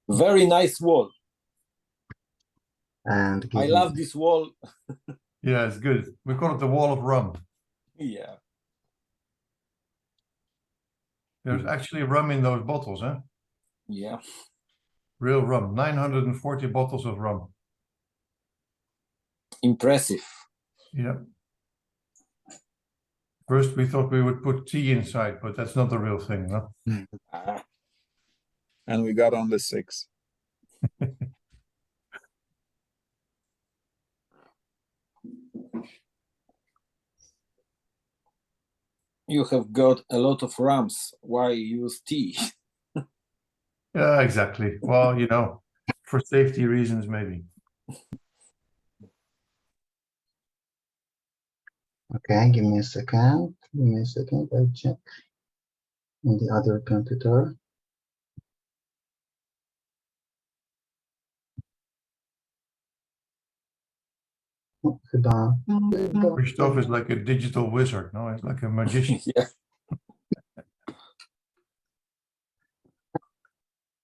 Very nice wall. And I love this wall. Yeah, it's good. We call it the wall of rum. Yeah. There's actually rum in those bottles, huh? Yeah. Real rum. 940 bottles of rum. Impressive. Yeah. First, we thought we would put tea inside, but that's not the real thing, no? And we got only 6. You have got a lot of rums. Why use tea? Yeah, exactly. Well, you know, for safety reasons, maybe. Okay, give me a second. Give me a second. I'll check on the other computer. O, chyba. Christoph is like a digital wizard, no? He's like a magician. Yeah.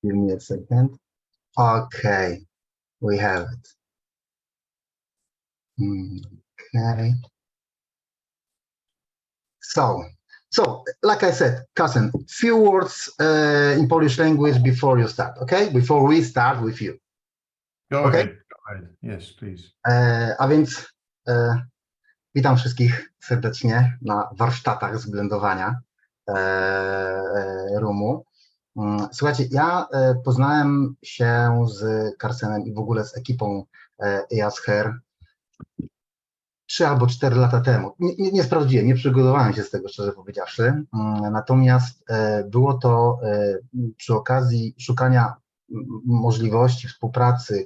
Give me a second. Okay, we have it. Okay. So, like I said, Cousin, few words in Polish language before you start, okay? Before we start with you. Go Okay. ahead. Go ahead. Yes, please. A więc witam wszystkich serdecznie na warsztatach zblendowania rumu. Słuchajcie, ja poznałem się z Karsenem i w ogóle z ekipą E&A Scheer 3 albo 4 lata temu. Nie sprawdziłem, nie przygotowałem się z tego, szczerze powiedziawszy. Natomiast było to przy okazji szukania możliwości współpracy,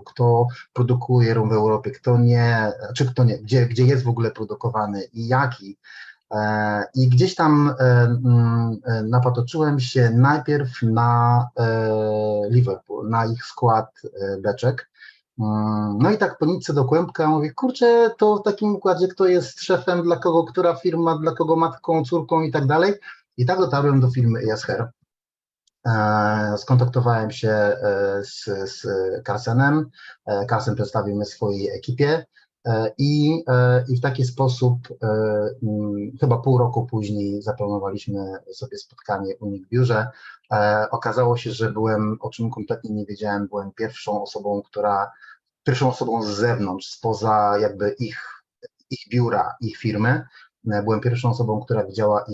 kto produkuje rum w Europie, kto nie, czy kto nie, gdzie jest w ogóle produkowany i jaki. I gdzieś tam napatoczyłem się najpierw na Liverpool, na ich skład beczek. No i tak po nitce do kłębka mówię, kurczę, to w takim układzie kto jest szefem, dla kogo, która firma, dla kogo matką, córką i tak dalej. I tak dotarłem do firmy E&A Scheer. Skontaktowałem się z Karsenem, Karsen przedstawił mnie swojej ekipie i w taki sposób chyba pół roku później zaplanowaliśmy sobie spotkanie u nich w biurze. Okazało się, że byłem, o czym kompletnie nie wiedziałem, byłem pierwszą osobą z zewnątrz, spoza jakby ich biura, ich firmy. Byłem pierwszą osobą, która widziała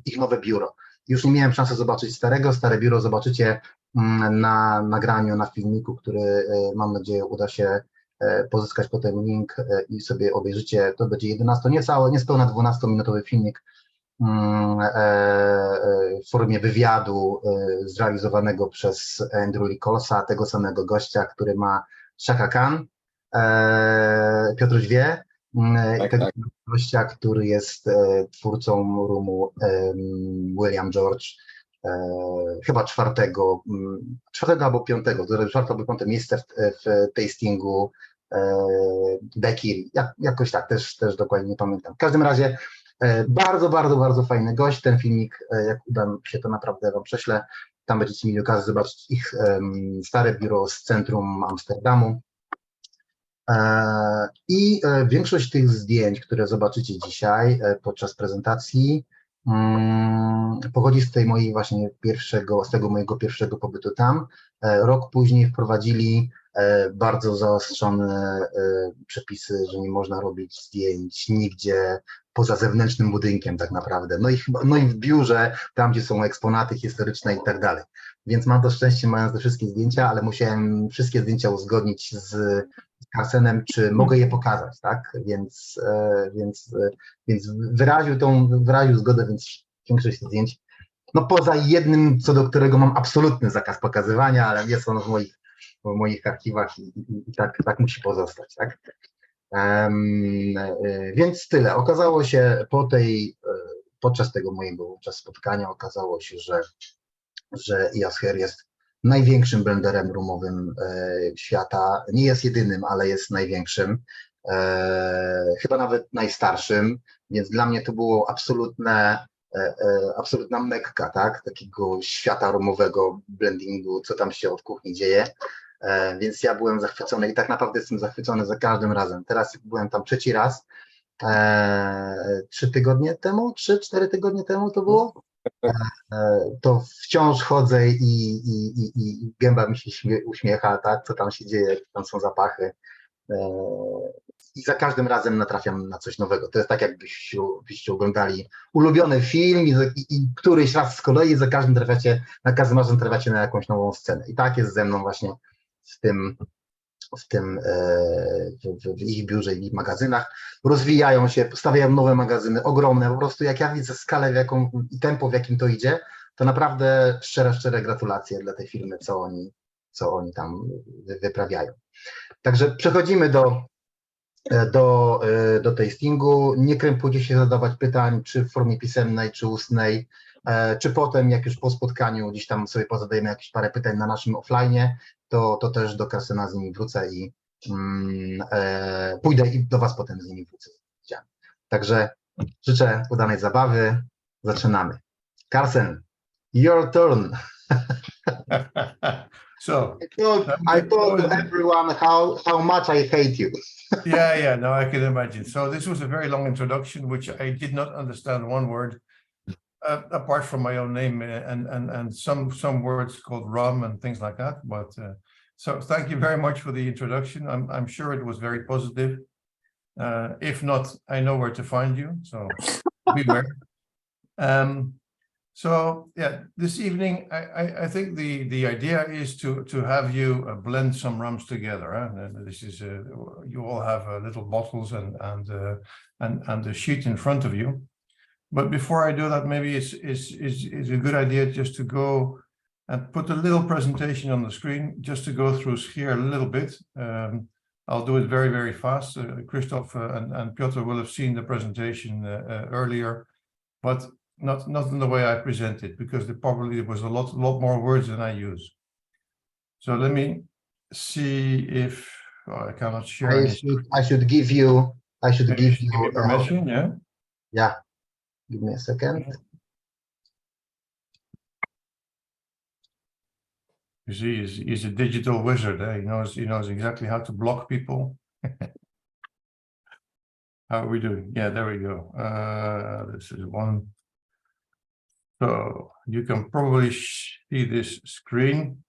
ich nowe biuro. Już nie miałem szansy zobaczyć stare biuro, zobaczycie na nagraniu, na filmiku, który mam nadzieję uda się pozyskać potem link i sobie obejrzycie. To będzie 11, niespełna 12-minutowy filmik w formie wywiadu zrealizowanego przez Andrew Nicholsa, tego samego gościa, który ma Chaka Khan, Piotruś wie, Tak, tego tak. gościa, który jest twórcą rumu William George, chyba czwartego albo piątego, czwarte albo piąte miejsce w tastingu Daiquiri. Jakoś tak, też dokładnie nie pamiętam. W każdym razie bardzo fajny gość. Ten filmik, jak uda mi się, to naprawdę wam prześlę. Tam będziecie mieli okazję zobaczyć ich stare biuro z centrum Amsterdamu. I większość tych zdjęć, które zobaczycie dzisiaj podczas prezentacji, pochodzi z tej mojej właśnie tego mojego pierwszego pobytu tam. Rok później wprowadzili bardzo zaostrzone przepisy, że nie można robić zdjęć nigdzie poza zewnętrznym budynkiem tak naprawdę. No i w biurze, tam gdzie są eksponaty historyczne i tak dalej. Więc mam to szczęście, mając te wszystkie zdjęcia, ale musiałem wszystkie zdjęcia uzgodnić z Karsenem, czy mogę je pokazać, tak? Więc wyraził zgodę, więc większość zdjęć, no poza jednym, co do którego mam absolutny zakaz pokazywania, ale jest on w moich archiwach i tak musi pozostać, tak? Więc tyle. Okazało się podczas tego mojego spotkania okazało się, że E&A Scheer jest największym blenderem rumowym świata. Nie jest jedynym, ale jest największym. Chyba nawet najstarszym, więc dla mnie to było absolutne absolutna mekka, tak? Takiego świata rumowego, blendingu, co tam się od kuchni dzieje. Więc ja byłem zachwycony i tak naprawdę jestem zachwycony za każdym razem. Teraz byłem tam trzeci raz, 3 tygodnie temu, 3-4 tygodnie temu to było. To wciąż chodzę i gęba mi się uśmiecha, tak? Co tam się dzieje, tam są zapachy. I za każdym razem natrafiam na coś nowego. To jest tak, jakbyście oglądali ulubiony film i któryś raz z kolei za każdym razem trafiacie na jakąś nową scenę. I tak jest ze mną właśnie w ich biurze i w ich magazynach. Rozwijają się, stawiają nowe magazyny, ogromne. Po prostu jak ja widzę skalę i tempo, w jakim to idzie, to naprawdę szczere gratulacje dla tej firmy, co oni tam wyprawiają. Także przechodzimy do tastingu. Nie krępujcie się zadawać pytań, czy w formie pisemnej, czy ustnej, czy potem, jak już po spotkaniu gdzieś tam sobie pozadajemy jakieś parę pytań na naszym offline'ie, to też do Carsena z nimi wrócę i pójdę i do Was potem z nimi wrócę. Także życzę udanej zabawy. Zaczynamy. Carsen, your turn. So I told everyone how much I hate you. Yeah, no, I can imagine. So this was a very long introduction, which I did not understand one word, apart from my own name and some words called rum and things like that. But so thank you very much for the introduction. I'm sure it was very positive. If not, I know where to find you. So beware. So yeah, this evening I think the idea is to have you blend some rums together. And this is you all have little bottles and a sheet in front of you. But before I do that, maybe it's a good idea just to go and put a little presentation on the screen, just to go through Scheer a little bit. I'll do it very fast. Christoph and Piotr will have seen the presentation earlier, but not in the way I present it, because there was a lot more words than I use. So let me see if I cannot share. I should give you permission. Yeah. Give me a second. You see, he's a digital wizard. He knows exactly how to block people. How are we doing? Yeah, there we go. This is one. So you can probably see this screen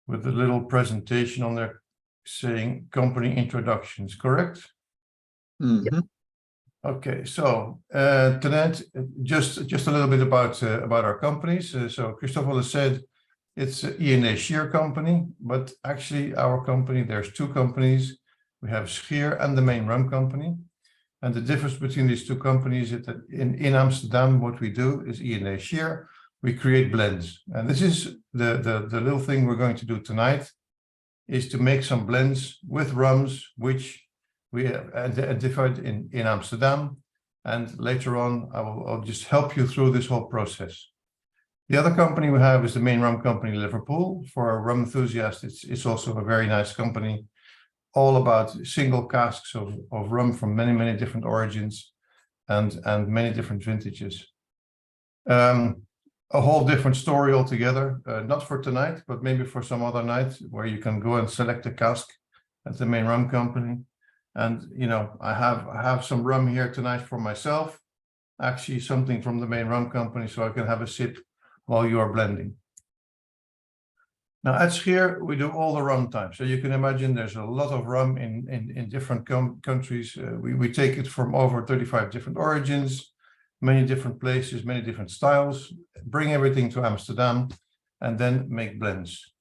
with a little presentation on there saying company introductions, correct? Mm-hmm. Okay, so tonight, just a little bit about our companies. So Christopher has said it's an E&A Scheer company, but actually our company, there's two companies. We have Scheer and the main rum company. And the difference between these two companies is that in Amsterdam, what we do is E&A Scheer. We create blends. And this is the little thing we're going to do tonight, is to make some blends with rums, which we have identified in Amsterdam. And later on, I'll just help you through this whole process. The other company we have is the main rum company, Liverpool. For a rum enthusiast, it's also a very nice company, all about single casks of rum from many different origins and many different vintages. A whole different story altogether, not for tonight, but maybe for some other night where you can go and select a cask at the main rum company. And, I have some rum here tonight for myself, actually something from the main rum company, so I can have a sip while you are blending. Now at Scheer, we do all the rum types. So you can imagine there's a lot of rum in different countries. We take it from over 35 different origins, many different places, many different styles, bring everything to Amsterdam, and then make blends.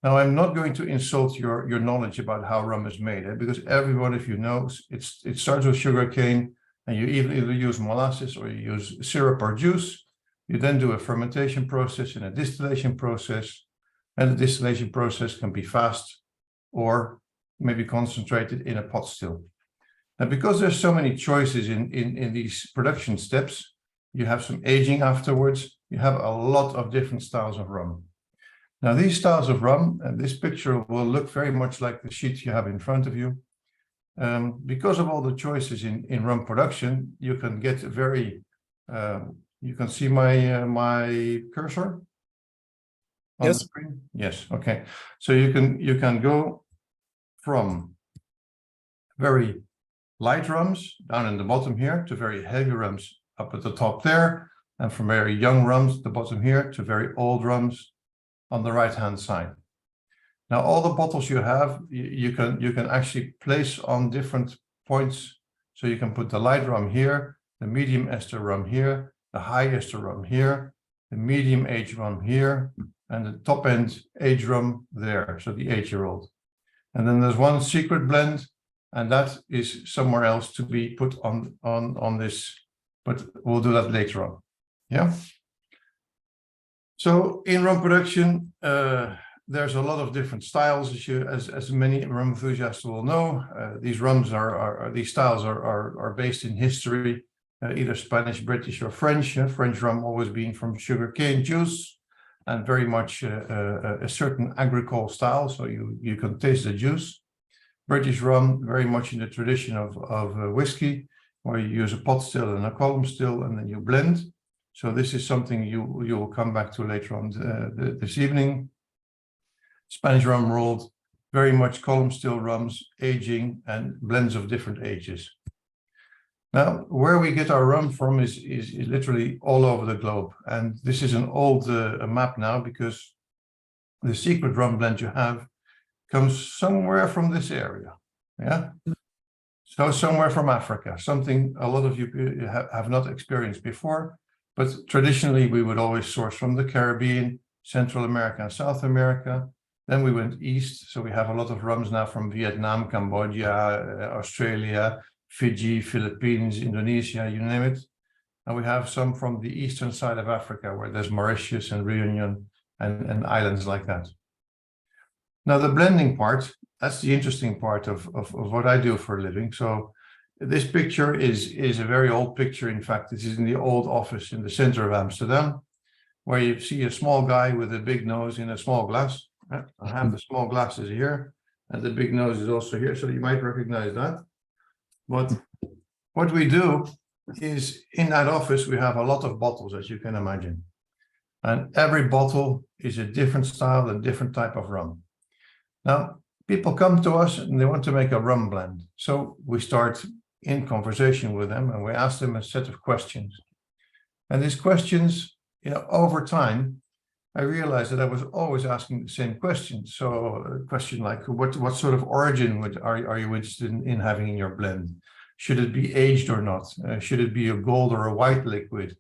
Now, I'm not going to insult your knowledge about how rum is made, because everyone, if you know, it starts with sugarcane, and you either use molasses or you use syrup or juice. You then do a fermentation process and a distillation process. And the distillation process can be fast or maybe concentrated in a pot still. And because there's so many choices in these production steps, you have some aging afterwards, you have a lot of different styles of rum. Now, these styles of rum, and this picture will look very much like the sheet you have in front of you. Because of all the choices in rum production, you can get very You can see my my cursor on Yes. the screen. Yes. Okay. So you can go from very light rums down in the bottom here to very heavy rums up at the top there, and from very young rums at the bottom here to very old rums on the right hand side. Now all the bottles you have, you can actually place on different points. So you can put the light rum here, the medium ester rum here, the high ester rum here, the medium age rum here, and the top end age rum there, so the 8-year-old. And then there's one secret blend, and that is somewhere else to be put on this, but we'll do that later on. Yeah. So in rum production, there's a lot of different styles, as many rum enthusiasts will know. These rums these styles are based in history, either Spanish, British, or French. French rum always being from sugarcane juice, and very much a certain agricole style, so you can taste the juice. British rum very much in the tradition of whiskey, where you use a pot still and a column still, and then you blend. So this is something you will come back to later on this evening. Spanish rum rolled, very much column still rums, aging, and blends of different ages. Now, where we get our rum from is literally all over the globe. And this is an old map now, because the secret rum blend you have comes somewhere from this area. Yeah. So somewhere from Africa, something a lot of you have not experienced before, but traditionally we would always source from the Caribbean, Central America, and South America. Then we went east, so we have a lot of rums now from Vietnam, Cambodia, Australia, Fiji, Philippines, Indonesia, you name it. And we have some from the eastern side of Africa, where there's Mauritius and Reunion and islands like that. Now the blending part, that's the interesting part of what I do for a living. So this picture is a very old picture. In fact, this is in the old office in the center of Amsterdam, where you see a small guy with a big nose in a small glass. I have the small glasses here, and the big nose is also here, so you might recognize that. But what we do is, in that office, we have a lot of bottles, as you can imagine. And every bottle is a different style and different type of rum. Now, people come to us and they want to make a rum blend. So we start in conversation with them, and we ask them a set of questions. And these questions, over time, I realized that I was always asking the same question. So a question like, what sort of origin are you interested in having in your blend? Should it be aged or not? Should it be a gold or a white liquid?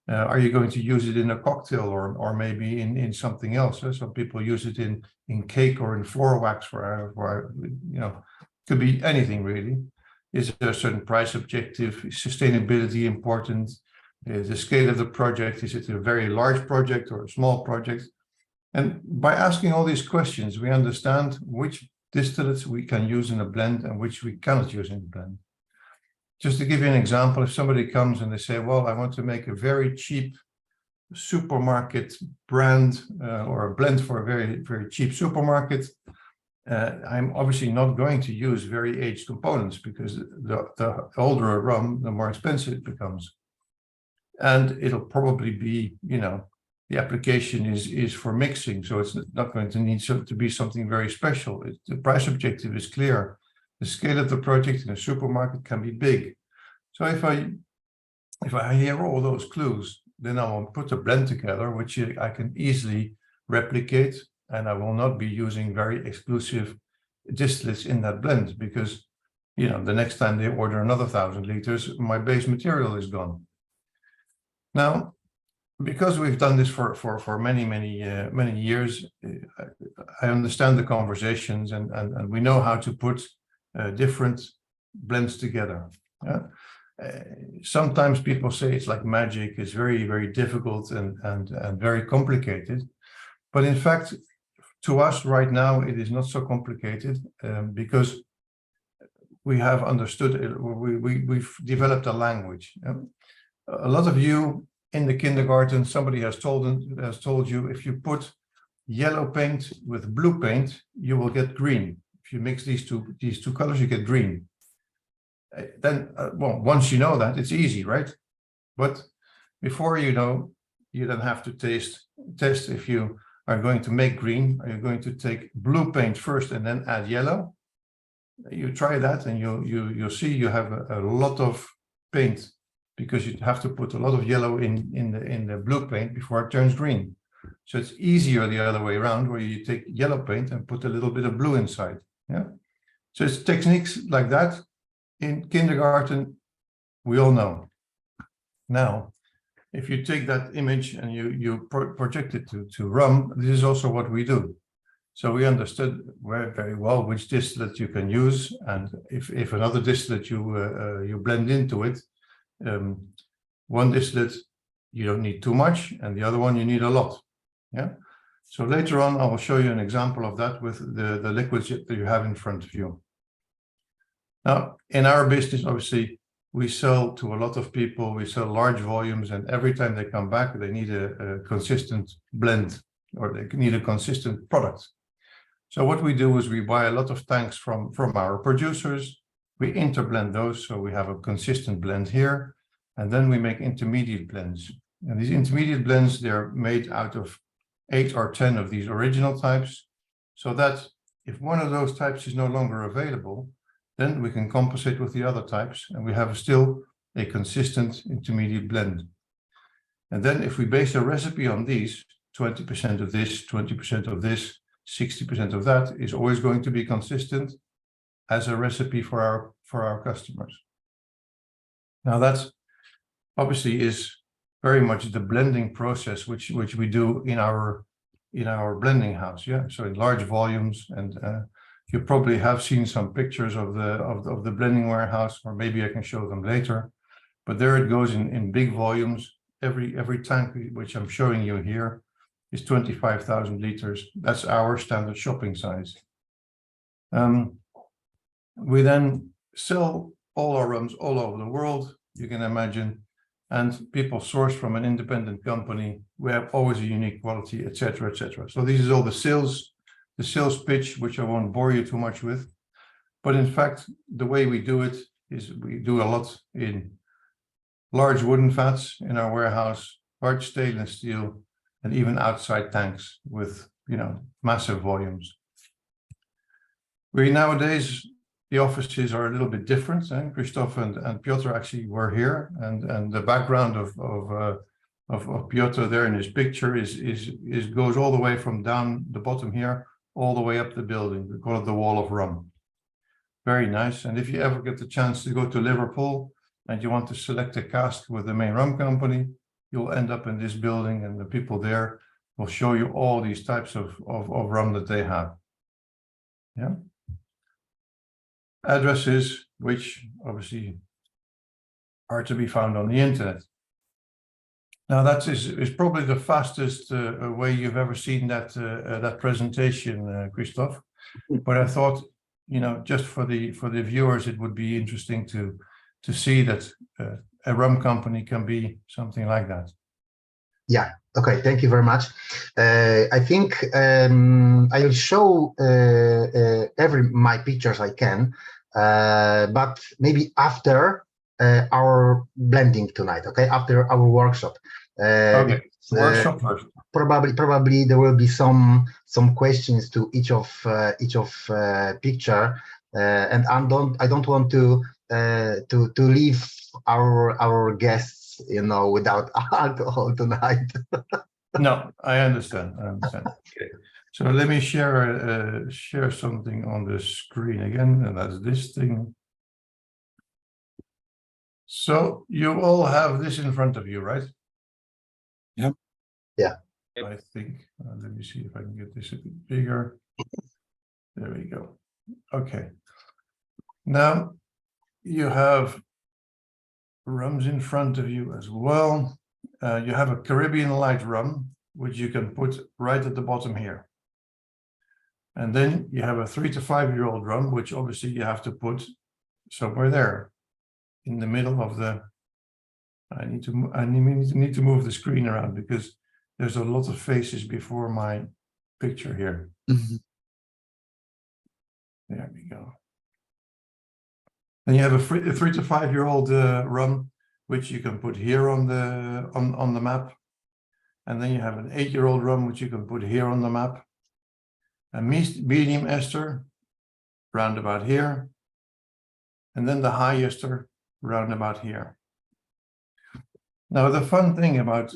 Are you going to use it in a cocktail or maybe in something else? Some people use it in cake or in floor wax, could be anything really. Is there a certain price objective? Is sustainability important? The scale of the project, is it a very large project or a small project? And by asking all these questions, we understand which distillates we can use in a blend and which we cannot use in a blend. Just to give you an example, if somebody comes and they say, well, I want to make a very cheap supermarket brand or a blend for a very, very cheap supermarket, I'm obviously not going to use very aged components, because the older a rum, the more expensive it becomes. And it'll probably be, the application is for mixing, so it's not going to need to be something very special. The price objective is clear. The scale of the project in a supermarket can be big. So if I hear all those clues, then I will put a blend together, which I can easily replicate, and I will not be using very exclusive distillates in that blend, because, the next time they order another 1,000 liters, my base material is gone. Now, because we've done this for many years, I understand the conversations, and we know how to put different blends together. Yeah? Sometimes people say it's like magic, it's very, very difficult and very complicated. But in fact, to us right now, it is not so complicated, because we have understood it. We've developed a language. A lot of you in the kindergarten, somebody has told you, if you put yellow paint with blue paint, you will get green. If you mix these two colors, you get green. Then, well, once you know that, it's easy, right? But before you know, you then have to test if you are going to make green. Are you going to take blue paint first and then add yellow? You try that and you'll see you have a lot of paint, because you have to put a lot of yellow in the blue paint before it turns green. So it's easier the other way around, where you take yellow paint and put a little bit of blue inside. Yeah. So it's techniques like that in kindergarten, we all know. Now, if you take that image and you project it to Rum, this is also what we do. So we understood very well which distillate you can use, and if another distillate you blend into it, one distillate you don't need too much, and the other one you need a lot. Yeah. So later on, I will show you an example of that with the liquids that you have in front of you. Now, in our business, obviously, we sell to a lot of people. We sell large volumes, and every time they come back, they need a consistent blend, or they need a consistent product. So what we do is we buy a lot of tanks from our producers. We interblend those, so we have a consistent blend here, and then we make intermediate blends. And these intermediate blends, they're made out of 8 or 10 of these original types, so that if one of those types is no longer available, then we can compensate with the other types, and we have still a consistent intermediate blend. And then if we base a recipe on these, 20% of this, 20% of this, 60% of that is always going to be consistent as a recipe for our customers. Now that's obviously is very much the blending process which we do in our blending house. Yeah, so in large volumes, and you probably have seen some pictures of the blending warehouse, or maybe I can show them later. But there it goes in big volumes. Every tank which I'm showing you here is 25,000 liters. That's our standard shopping size. We then sell all our rums all over the world, you can imagine, and people source from an independent company. We have always a unique quality, etc., etc. So this is all the sales pitch, which I won't bore you too much with. But in fact, the way we do it is we do a lot in large wooden vats in our warehouse, large stainless steel, and even outside tanks with, massive volumes. Nowadays, the offices are a little bit different. Christoph and Piotr actually were here, and the background of Piotr there in his picture goes all the way from down the bottom here, all the way up the building. We call it the Wall of Rum. Very nice. And if you ever get the chance to go to Liverpool and you want to select a cask with the main rum company, you'll end up in this building, and the people there will show you all these types of rum that they have. Yeah. Addresses, which obviously are to be found on the internet. Now that is probably the fastest way you've ever seen that presentation, Christoph. But I thought, just for the viewers, it would be interesting to see that a rum company can be something like that. Yeah. Okay. Thank you very much. I think I will show my pictures I can, but maybe after our blending tonight. Okay, after our workshop. Okay. Workshop first. Probably there will be some questions to each of picture, and I don't want to leave our guests, without alcohol tonight. No, I understand. Okay. So let me share something on the screen again, and that's this thing. So you all have this in front of you, right? Yep. Yeah. I think. Let me see if I can get this a bit bigger. There we go. Okay. Now you have rums in front of you as well. You have a Caribbean light rum, which you can put right at the bottom here. And then you have a 3 to 5 year old rum, which obviously you have to put somewhere there in the middle of the. I need to move the screen around because there's a lot of faces before my picture here. Mm-hmm. There we go. And you have a 3 to 5 year old rum, which you can put here on the map. And then you have an 8-year-old rum, which you can put here on the map. A medium ester, round about here. And then the high ester, round about here. Now, the fun thing about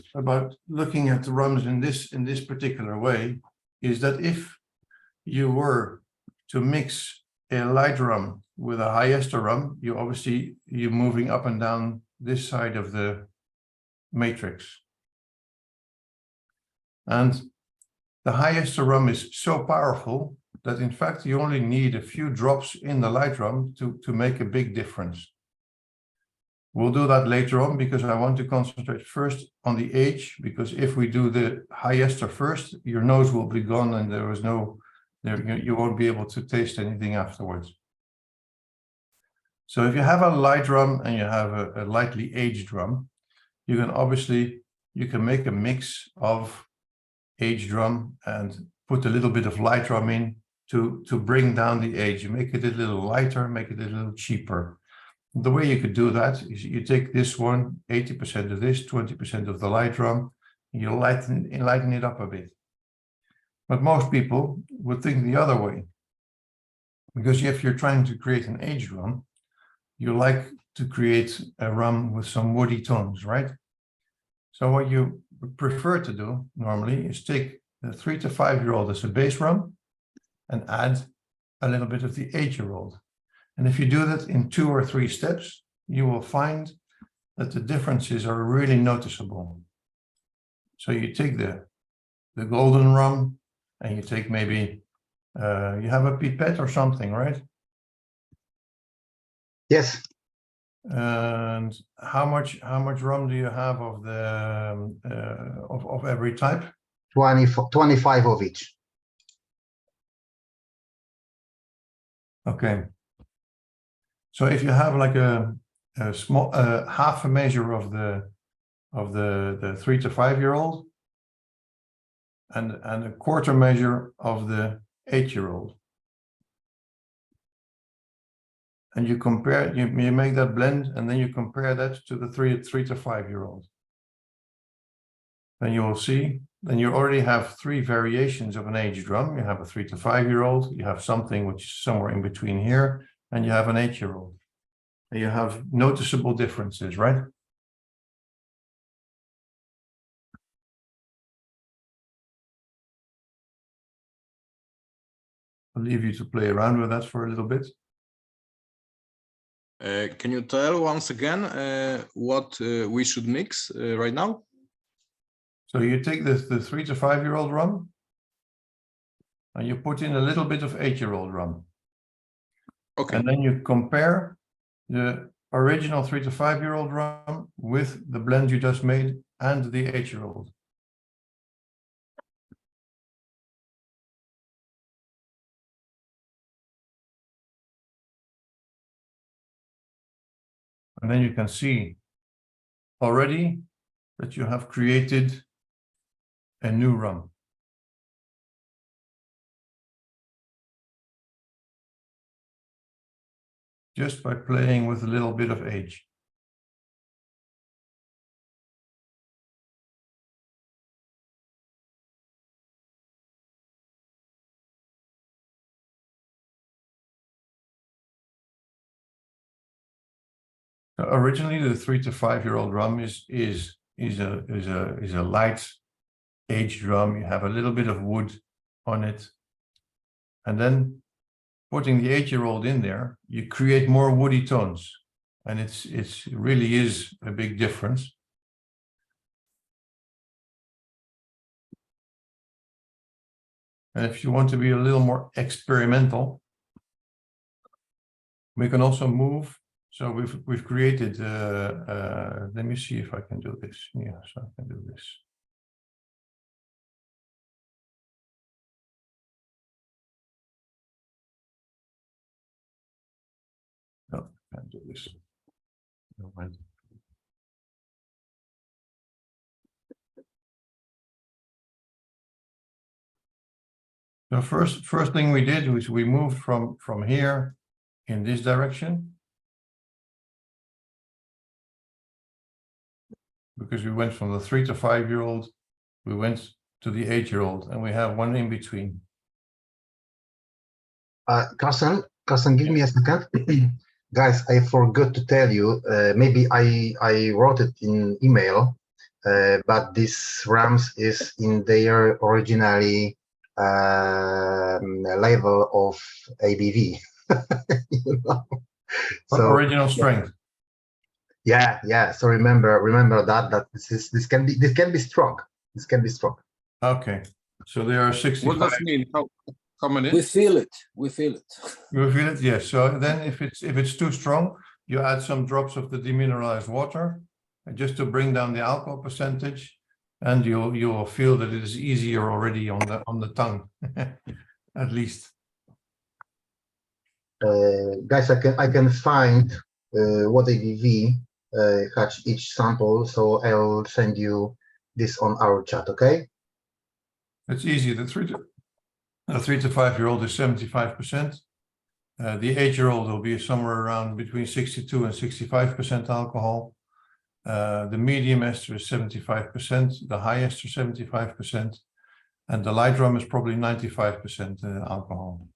looking at the rums in this particular way is that if you were to mix a light rum with a high ester rum, you're moving up and down this side of the matrix. And the high ester rum is so powerful that in fact you only need a few drops in the light rum to make a big difference. We'll do that later on because I want to concentrate first on the age, because if we do the high ester first, your nose will be gone and you won't be able to taste anything afterwards. So if you have a light rum and you have a lightly aged rum, you can make a mix of aged rum and put a little bit of light rum in to bring down the age. You make it a little lighter, make it a little cheaper. The way you could do that is you take this one, 80% of this, 20% of the light rum, and you lighten it up a bit. But most people would think the other way, because if you're trying to create an aged rum, you like to create a rum with some woody tones, right? So what you would prefer to do normally is take the 3 to 5-year-old as a base rum and add a little bit of the 8-year-old. And if you do that in 2 or 3 steps, you will find that the differences are really noticeable. So you take the golden rum and you take maybe, you have a pipette or something, right? Yes. And how much rum do you have of the of every type? 25 of each. Okay. So if you have like a small half a measure of the 3 to 5-year-old and a quarter measure of the 8-year-old, and you compare, you make that blend, and then you compare that to the 3 to 5-year-old, then you will see, then you already have 3 variations of an aged rum. You have a 3 to 5-year-old, you have something which is somewhere in between here, and you have an 8-year-old. And you have noticeable differences, right? I'll leave you to play around with that for a little bit. Can you tell once again what we should mix right now? So you take the 3 to 5-year-old rum and you put in a little bit of 8-year-old rum. Okay. And then you compare the original 3 to 5-year-old rum with the blend you just made and the 8-year-old. And then you can see already that you have created a new rum. Just by playing with a little bit of age. Originally, the 3 to 5-year-old rum is a light aged rum. You have a little bit of wood on it, and then putting the 8-year-old in there, you create more woody tones, and it really is a big difference. And if you want to be a little more experimental, we can also move. So we've created, let me see if I can do this. Yeah, so I can do this. No, I can't do this. No, right. The first thing we did was we moved from here in this direction. because we went from the 3 to 5 year old, we went to the 8 year old, and we have one in between. Carson, give me a second. Guys, I forgot to tell you, maybe I wrote it in email, but this Rams is in their originally level of ABV. You know? So, original strength. Yeah. So remember that this can be strong. This can be strong. Okay, so they are 65. What does it mean? How many? We feel it. We feel it. You feel it? Yes. So then if it's too strong, you add some drops of the demineralized water just to bring down the alcohol percentage, and you'll feel that it is easier already on the tongue, at least. Guys, I can find what ABV has each sample, so I'll send you this on our chat, okay? It's easy. The 3 to 5 year old is 75%. The 8 year old will be somewhere around between 62 and 65% alcohol. The medium ester is 75%, the high ester 75%, and the light rum is probably 95% alcohol.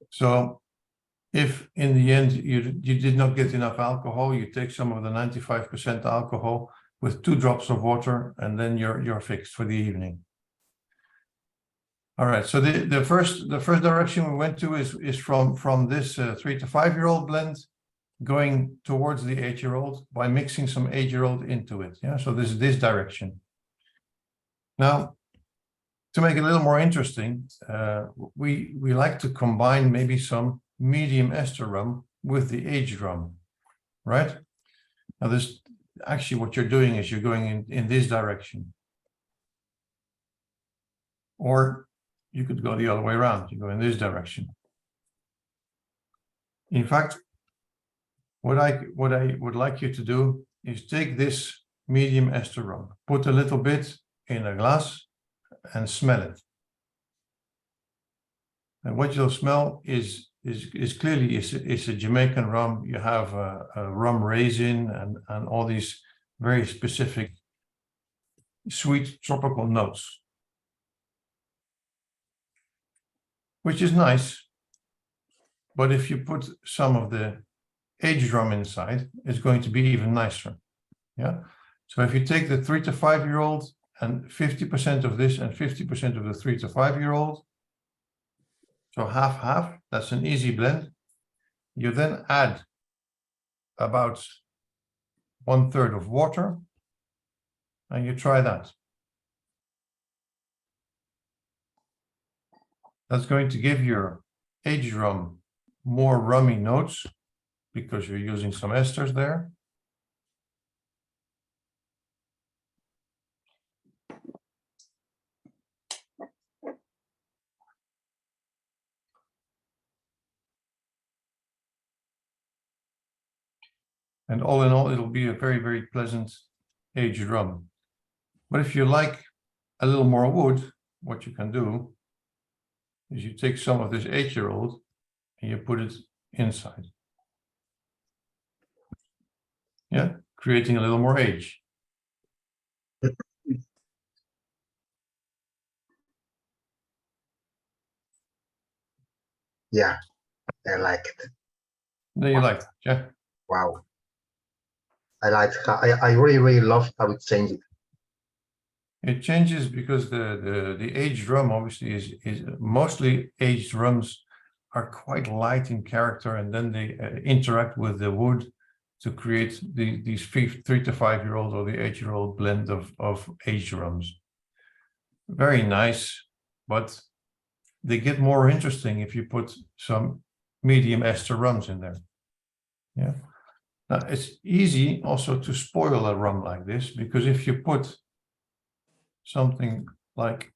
So if in the end you did not get enough alcohol, you take some of the 95% alcohol with 2 drops of water, and then you're fixed for the evening. All right, so the first direction we went to is from this 3 to 5 year old blend going towards the 8 year old by mixing some 8 year old into it. Yeah, so this direction. Now, to make it a little more interesting, we like to combine maybe some medium ester rum with the aged rum, right? Now this actually what you're doing is you're going in this direction. Or you could go the other way around, you go in this direction. In fact, what I would like you to do is take this medium ester rum, put a little bit in a glass and smell it. And what you'll smell is clearly it's a Jamaican rum. You have a rum raisin and all these very specific sweet tropical notes, which is nice. But if you put some of the aged rum inside, it's going to be even nicer. Yeah. So if you take the 3 to 5 year old and 50% of this and 50% of the 3 to 5 year old, so half, that's an easy blend. You then add about 1/3 of water and you try that. That's going to give your aged rum more rummy notes because you're using some esters there. And all in all, it'll be a very, very pleasant aged rum. But if you like a little more wood, what you can do is you take some of this 8 year old and you put it inside. Yeah, creating a little more age. Yeah, I like it. Then you like that, yeah? Wow. I really, really love how it changes. It changes because the aged rum obviously is mostly aged rums are quite light in character, and then they interact with the wood to create these 3 to 5 year old or the 8 year old blend of aged rums. Very nice, but they get more interesting if you put some medium ester rums in there. Yeah. Now it's easy also to spoil a rum like this, because if you put something like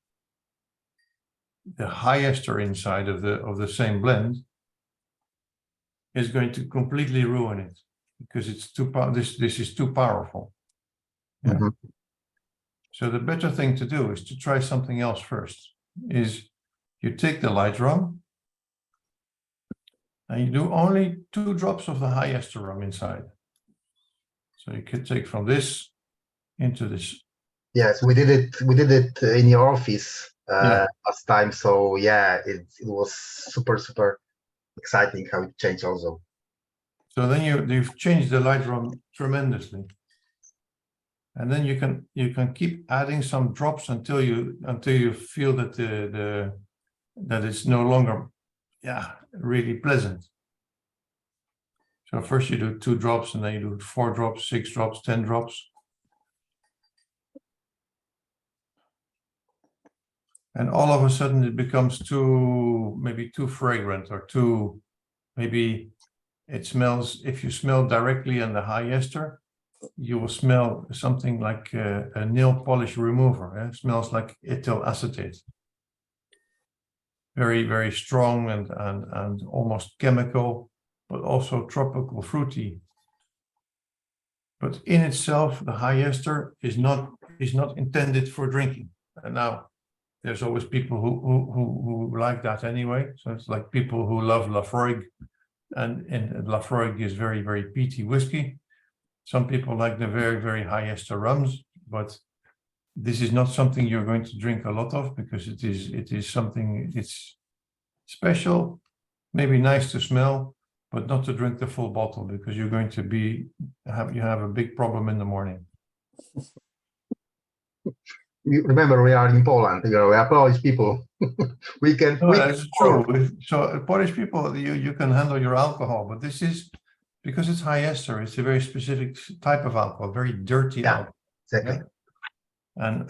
the high ester inside of the same blend, is going to completely ruin it because it's too this is too powerful. Yeah. Mm-hmm. So the better thing to do is to try something else first. Is you take the light rum and you do only 2 drops of the high ester rum inside. So you can take from this into this. Yes, we did it. We did it in your office Yeah. last time. So yeah, it was super exciting how it changed also. So then you've changed the light drum tremendously. And then you can keep adding some drops until you feel that that it's no longer really pleasant. So first you do 2 drops, and then you do 4 drops, 6 drops, 10 drops. And all of a sudden it becomes maybe too fragrant, or maybe it smells, if you smell directly in the high ester, you will smell something like a nail polish remover. It smells like ethyl acetate. Very strong and almost chemical, but also tropical fruity. But in itself, the high ester is not intended for drinking. And now there's always people who like that anyway. So it's like people who love Lafroig, and Lafroig is very peaty whiskey. Some people like the very high ester rums, but this is not something you're going to drink a lot of, because it is something, it's special, maybe nice to smell, but not to drink the full bottle, because you're going to you have a big problem in the morning. Remember, we are in Poland. We are Polish people. we can. No, that's true. So Polish people, you can handle your alcohol, but this is, because it's high ester, it's a very specific type of alcohol, very dirty alcohol. Exactly. Yeah?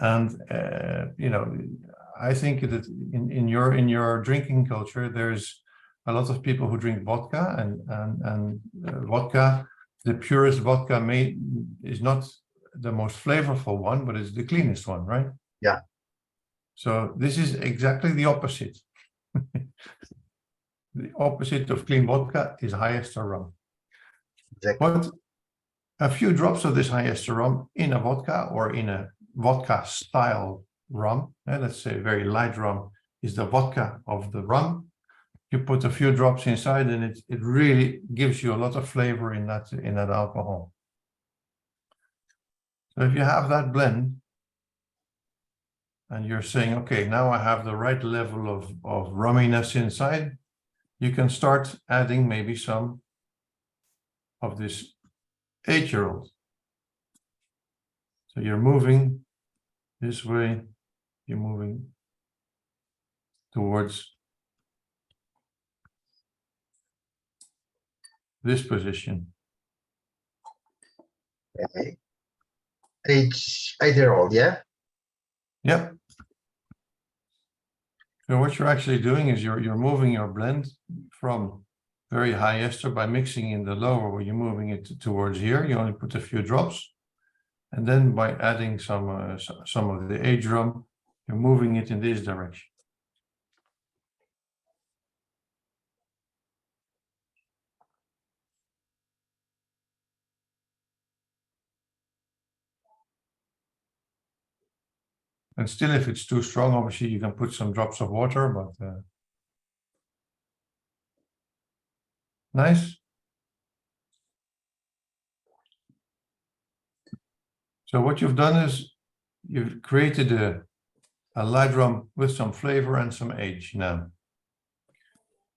And you know, I think that in your drinking culture, there's a lot of people who drink vodka, and vodka, the purest vodka is not the most flavorful one, but it's the cleanest one, right? Yeah. So this is exactly the opposite. The opposite of clean vodka is high ester rum. Exactly. But a few drops of this high ester rum in a vodka, or in a vodka style rum, let's say very light rum is the vodka of the rum. You put a few drops inside, and it really gives you a lot of flavor in that alcohol. So if you have that blend, and you're saying, okay, now I have the right level of rumminess inside, you can start adding maybe some of this 8-year-old. So you're moving this way, you're moving towards this position. Okay. 8-year-old, yeah? Yep. So what you're actually doing is you're moving your blend from very high ester by mixing in the lower, where you're moving it towards here. You only put a few drops, and then by adding some of the age rum, you're moving it in this direction. And still, if it's too strong, obviously you can put some drops of water, but nice. So what you've done is you've created a light rum with some flavor and some age now.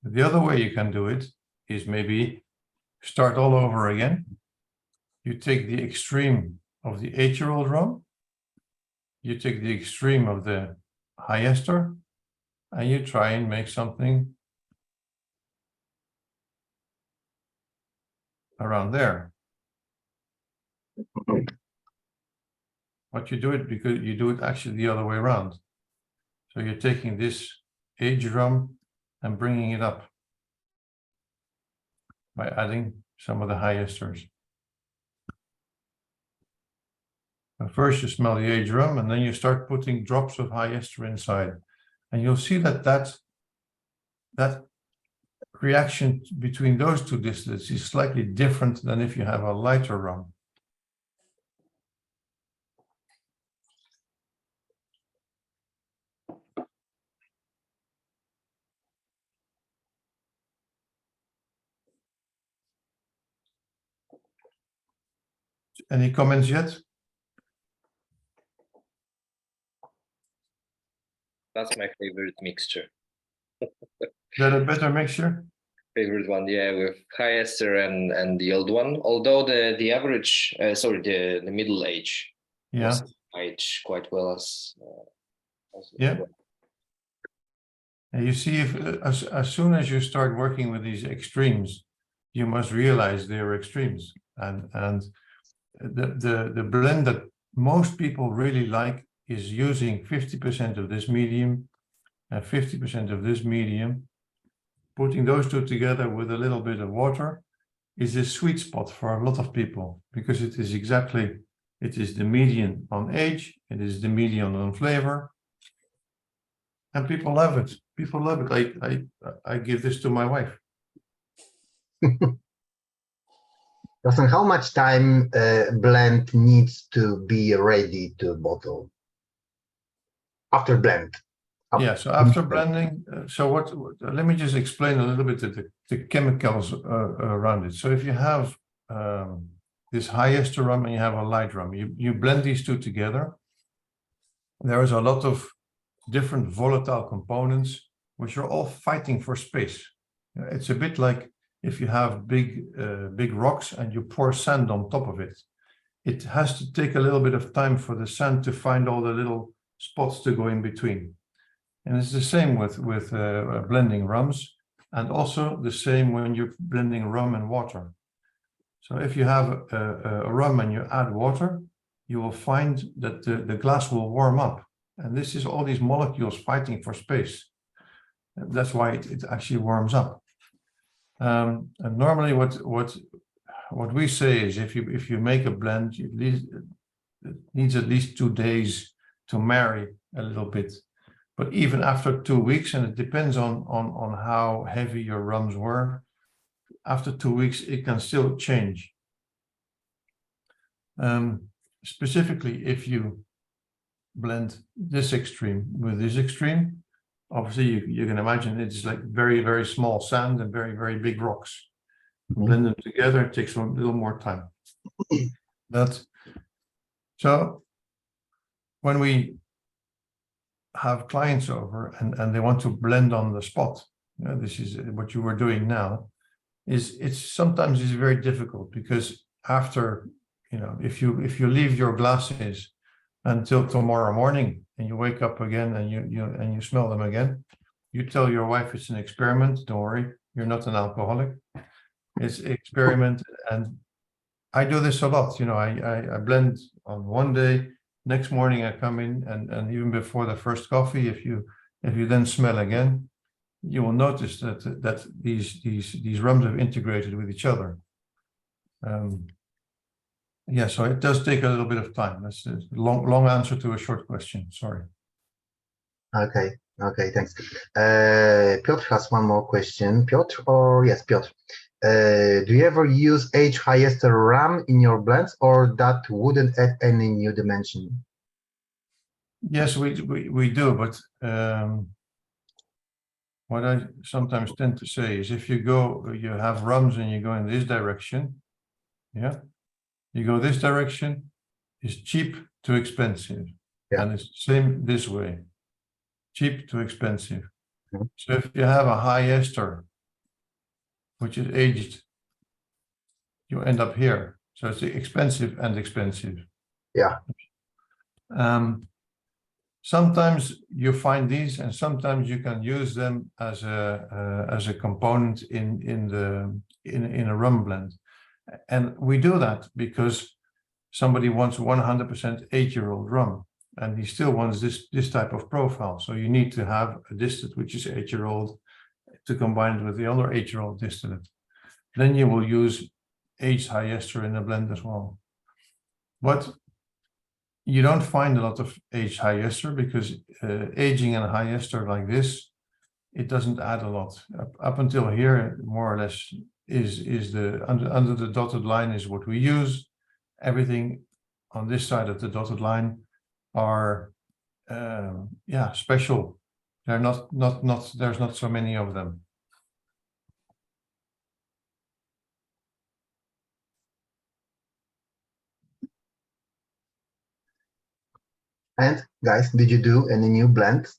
The other way you can do it is maybe start all over again. You take the extreme of the 8-year-old rum, you take the extreme of the high ester, and you try and make something around there. But you do it because you do it actually the other way around. So you're taking this age rum and bringing it up by adding some of the high esters. First you smell the age rum, and then you start putting drops of high ester inside. And you'll see that reaction between those two distillates is slightly different than if you have a lighter rum. Any comments yet? That's my favorite mixture. Is that a better mixture? Favorite one, yeah, with high ester and the old one. Although the average, the middle age Yeah. was aged quite well as Yeah. well. And you see, if as soon as you start working with these extremes, you must realize they are extremes. And the blend that most people really like is using 50% of this medium and 50% of this medium. Putting those two together with a little bit of water is a sweet spot for a lot of people, because it is the median on age, it is the median on flavor, and people love it. People love it. I give this to my wife. Carsten, how much time blend needs to be ready to bottle? After blend. Yeah, so after blending, let me just explain a little bit the chemicals around it. So if you have this high ester rum and you have a light rum, you blend these two together. There is a lot of different volatile components which are all fighting for space. It's a bit like if you have big rocks and you pour sand on top of it. It has to take a little bit of time for the sand to find all the little spots to go in between. And it's the same with blending rums, and also the same when you're blending rum and water. So if you have a rum and you add water, you will find that the glass will warm up. And this is all these molecules fighting for space. And that's why it actually warms up. And normally what we say is if you make a blend, it needs at least 2 days to marry a little bit. But even after 2 weeks, and it depends on how heavy your rums were, after 2 weeks, it can still change. Specifically, if you blend this extreme with this extreme, obviously you can imagine it's like very, very small sand and very, very big rocks. Blend them together, it takes a little more time. So when we have clients over and they want to blend on the spot, this is what you were doing now, it's sometimes very difficult, because after, if you leave your glasses until tomorrow morning and you wake up again and you smell them again, you tell your wife it's an experiment. Don't worry, you're not an alcoholic. It's an experiment. And I do this a lot. I blend on one day. Next morning I come in and even before the first coffee, if you then smell again, you will notice that these rums have integrated with each other. Yeah, so it does take a little bit of time. That's a long answer to a short question. Sorry. Okay, thanks. Piotr has one more question. Piotr, yes, Piotr. Do you ever use aged high ester rum in your blends, or that wouldn't add any new dimension? Yes, we do, but what I sometimes tend to say is if you have rums and you go in this direction, yeah, you go this direction, is cheap to expensive, and it's the same this way, cheap to expensive. So if you have a high ester, which is aged, you end up here. So it's expensive and expensive. Yeah. Sometimes you find these, and sometimes you can use them as a component in a rum blend. And we do that because somebody wants 100% 8-year-old rum, and he still wants this type of profile. So you need to have a distillate which is 8-year-old to combine it with the other 8-year-old distillate. Then you will use aged high ester in a blend as well. But you don't find a lot of aged high ester, because aging in a high ester like this, it doesn't add a lot. Up until here, more or less, is the under the dotted line is what we use. Everything on this side of the dotted line are special. They're not there's not so many of them. And guys, did you do any new blends?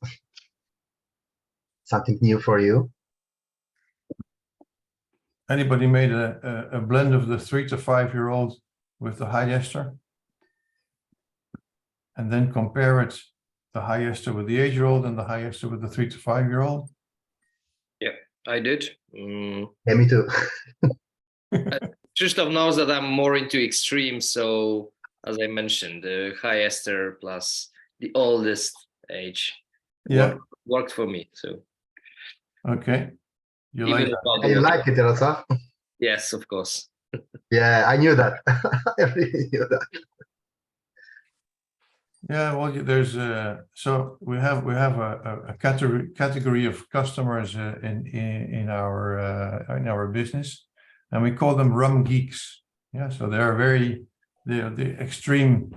Something new for you? Anybody made a blend of the 3 to 5 year old with the high ester? And then compare it, the high ester with the 8 year old and the high ester with the 3 to 5 year old? Yeah, I did. Yeah, me too. Krzysztof knows that I'm more into extreme, so as I mentioned, the high ester plus the oldest age worked for me. So Okay. You even like that? about the You water. like it, Jarosław? Yes, of course. Yeah, I knew that. I really knew that. Yeah, well, there's so we have a category of customers in our business, and we call them rum geeks. Yeah, so they're the extreme.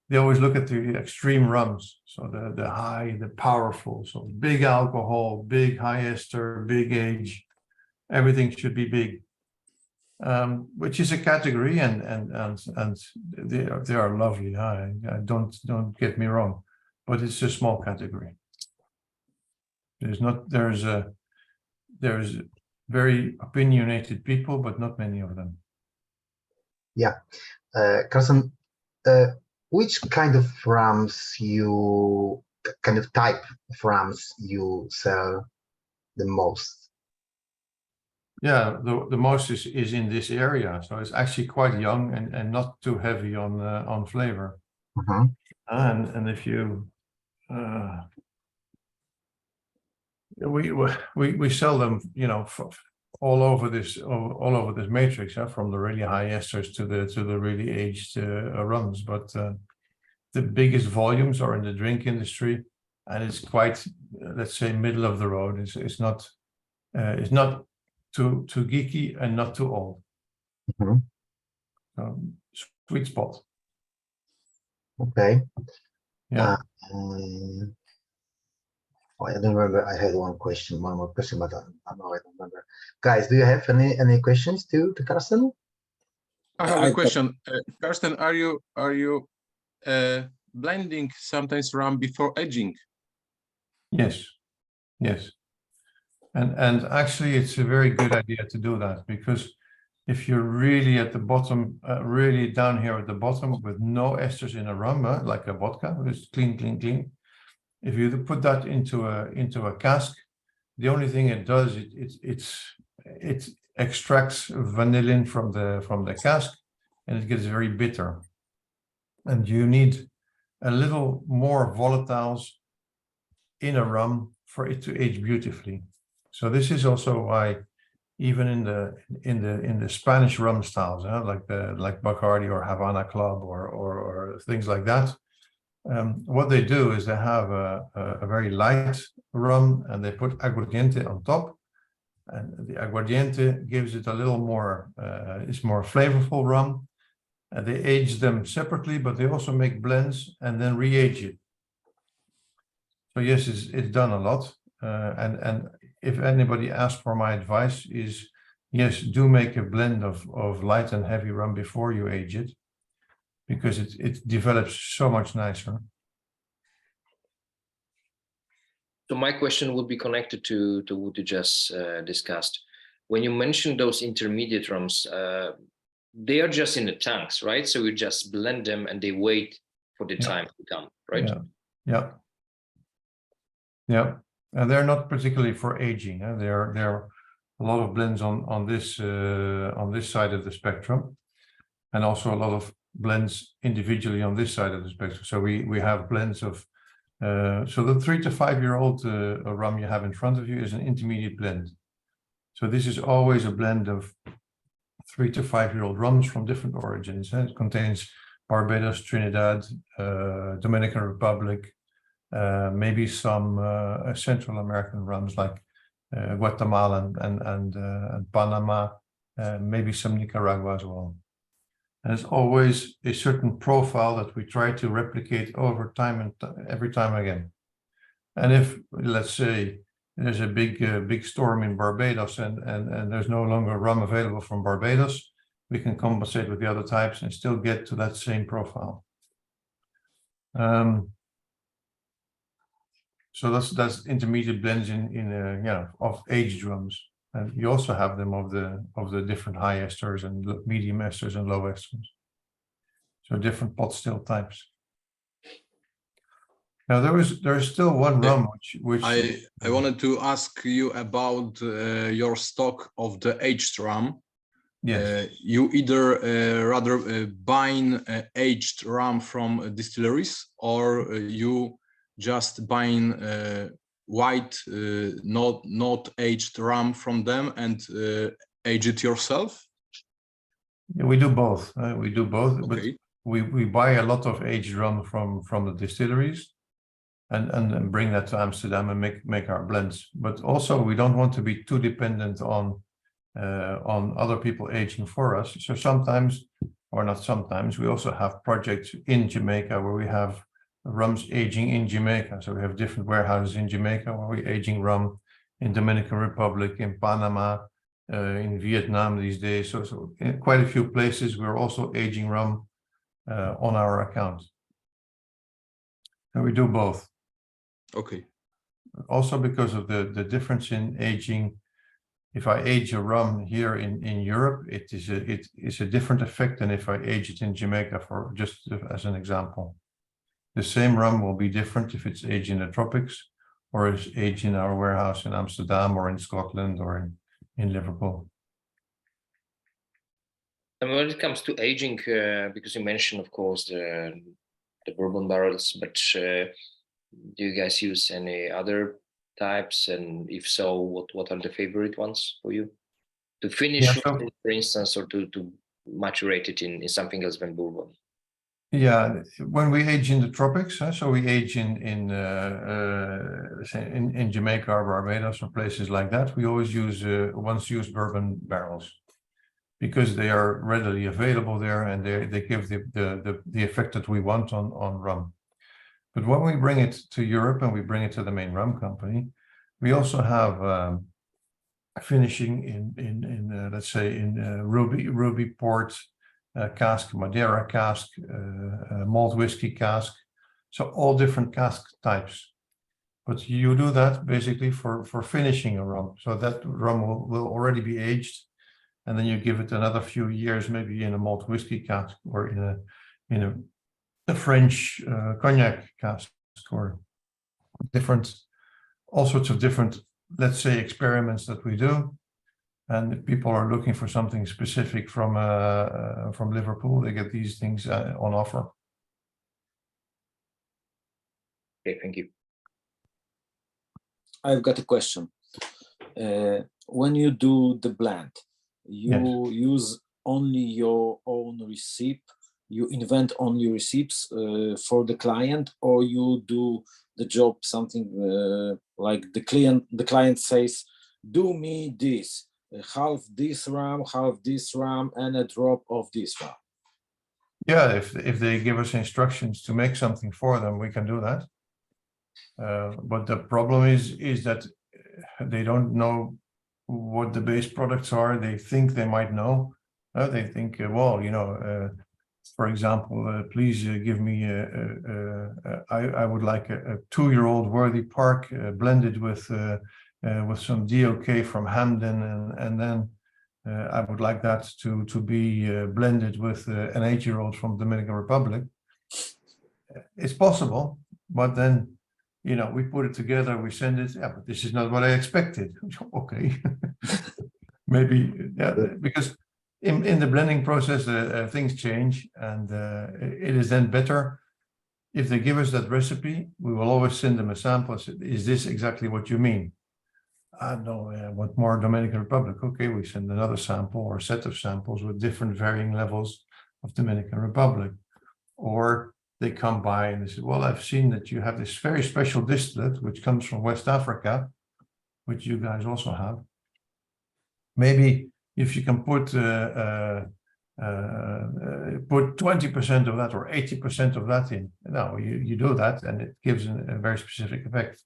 They always look at the extreme rums, so the high, the powerful, so big alcohol, big high ester, big age, everything should be big. Which is a category, and they are lovely. Don't get me wrong, but it's a small category. There's very opinionated people, but not many of them. Yeah, Carson, which kind of rums kind of type of rums you sell the most? Yeah, the most is in this area, so it's actually quite young and not too heavy on flavor. Uh-huh. And if you we sell them, you know, all over this matrix, from the really high esters to the really aged rums, but the biggest volumes are in the drink industry, and it's quite, let's say, middle of the road. It's not too geeky and not too old. Mm-hmm. Sweet spot. Okay. Yeah. I don't remember. I had one more question, but I don't remember. Guys, do you have any questions to Carsten? I have a question. Carsten, are you blending sometimes rum before aging? Yes. And actually, it's a very good idea to do that, because if you're really at the bottom, really down here at the bottom with no esters in a rum, like a vodka, it's clean. If you put that into a cask, the only thing it does, it extracts vanillin from the cask, and it gets very bitter. And you need a little more volatiles in a rum for it to age beautifully. So this is also why, even in the Spanish rum styles, like Bacardi or Havana Club or things like that, what they do is they have a very light rum, and they put aguardiente on top, and the aguardiente gives it a little more, it's more flavorful rum. And they age them separately, but they also make blends and then re-age it. So yes, it's done a lot. And if anybody asks for my advice, is yes, do make a blend of light and heavy rum before you age it, because it develops so much nicer. So my question would be connected to what you just discussed. When you mentioned those intermediate rums, they are just in the tanks, right? So you just blend them and they wait for the time to come, right? Yeah. And they're not particularly for aging. There are a lot of blends on this side of the spectrum, and also a lot of blends individually on this side of the spectrum. So we have blends of so the 3 to 5 year old rum you have in front of you is an intermediate blend. So this is always a blend of 3 to 5 year old rums from different origins. It contains Barbados, Trinidad, Dominican Republic, maybe some Central American rums like Guatemala and Panama, maybe some Nicaragua as well. And it's always a certain profile that we try to replicate over time and every time again. And if, let's say, there's a big storm in Barbados and there's no longer rum available from Barbados, we can compensate with the other types and still get to that same profile. So that's intermediate blends of aged rums, and you also have them of the different high esters and medium esters and low esters. So different pot still types. Now there is still one rum which I wanted to ask you about your stock of the aged rum. yes. You either rather buying aged rum from distilleries, or you just buying white not aged rum from them and age it yourself? Yeah, we do both. We do both, Okay. but we buy a lot of aged rum from the distilleries, and bring that to Amsterdam and make our blends. But also we don't want to be too dependent on other people aging for us. So sometimes, or not sometimes, we also have projects in Jamaica where we have rums aging in Jamaica. So we have different warehouses in Jamaica where we're aging rum, in Dominican Republic, in Panama, in Vietnam these days. So in quite a few places we're also aging rum on our account. And we do both. Okay. Also because of the difference in aging. If I age a rum here in Europe, it is a different effect than if I age it in Jamaica, for just as an example. The same rum will be different if it's aged in the tropics or is aged in our warehouse in Amsterdam or in Scotland or in Liverpool. And when it comes to aging, because you mentioned, of course, the bourbon barrels, but do you guys use any other types, and if so, what are the favorite ones for you to finish, for instance, or to maturate it in something else than bourbon? Yeah, when we age in the tropics, so we age in Jamaica or Barbados or places like that, we always use once used bourbon barrels, because they are readily available there and they give the effect that we want on rum. But when we bring it to Europe and we bring it to the main rum company, we also have finishing in let's say in ruby port cask, Madeira cask, malt whiskey cask, so all different cask types. But you do that basically for finishing a rum, so that rum will already be aged, and then you give it another few years, maybe in a malt whiskey cask or in a French cognac cask, or different, all sorts of different, let's say, experiments that we do. And if people are looking for something specific from Liverpool, they get these things on offer. Okay, thank you. I've got a question. When you do the blend, you use only your own recipe, you invent only recipes for the client, or you do the job something like the client says, do me this, half this rum, and a drop of this rum? Yeah, if they give us instructions to make something for them, we can do that. But the problem is that they don't know what the base products are. They think they might know. They think, well, you know, for example, please give me I would like a 2-year-old Worthy Park blended with some DOK from Hamden, and then I would like that to be blended with an 8-year-old from Dominican Republic. It's possible, but then, you know, we put it together, we send it. Yeah, but this is not what I expected. Okay, maybe, yeah, because in the blending process, things change, and it is then better if they give us that recipe. We will always send them a sample. Is this exactly what you mean? No, I want more Dominican Republic. Okay, we send another sample or a set of samples with different varying levels of Dominican Republic. Or they come by and they say, well, I've seen that you have this very special distillate which comes from West Africa, which you guys also have. Maybe if you can put 20% of that or 80% of that in, no, you do that, and it gives a very specific effect.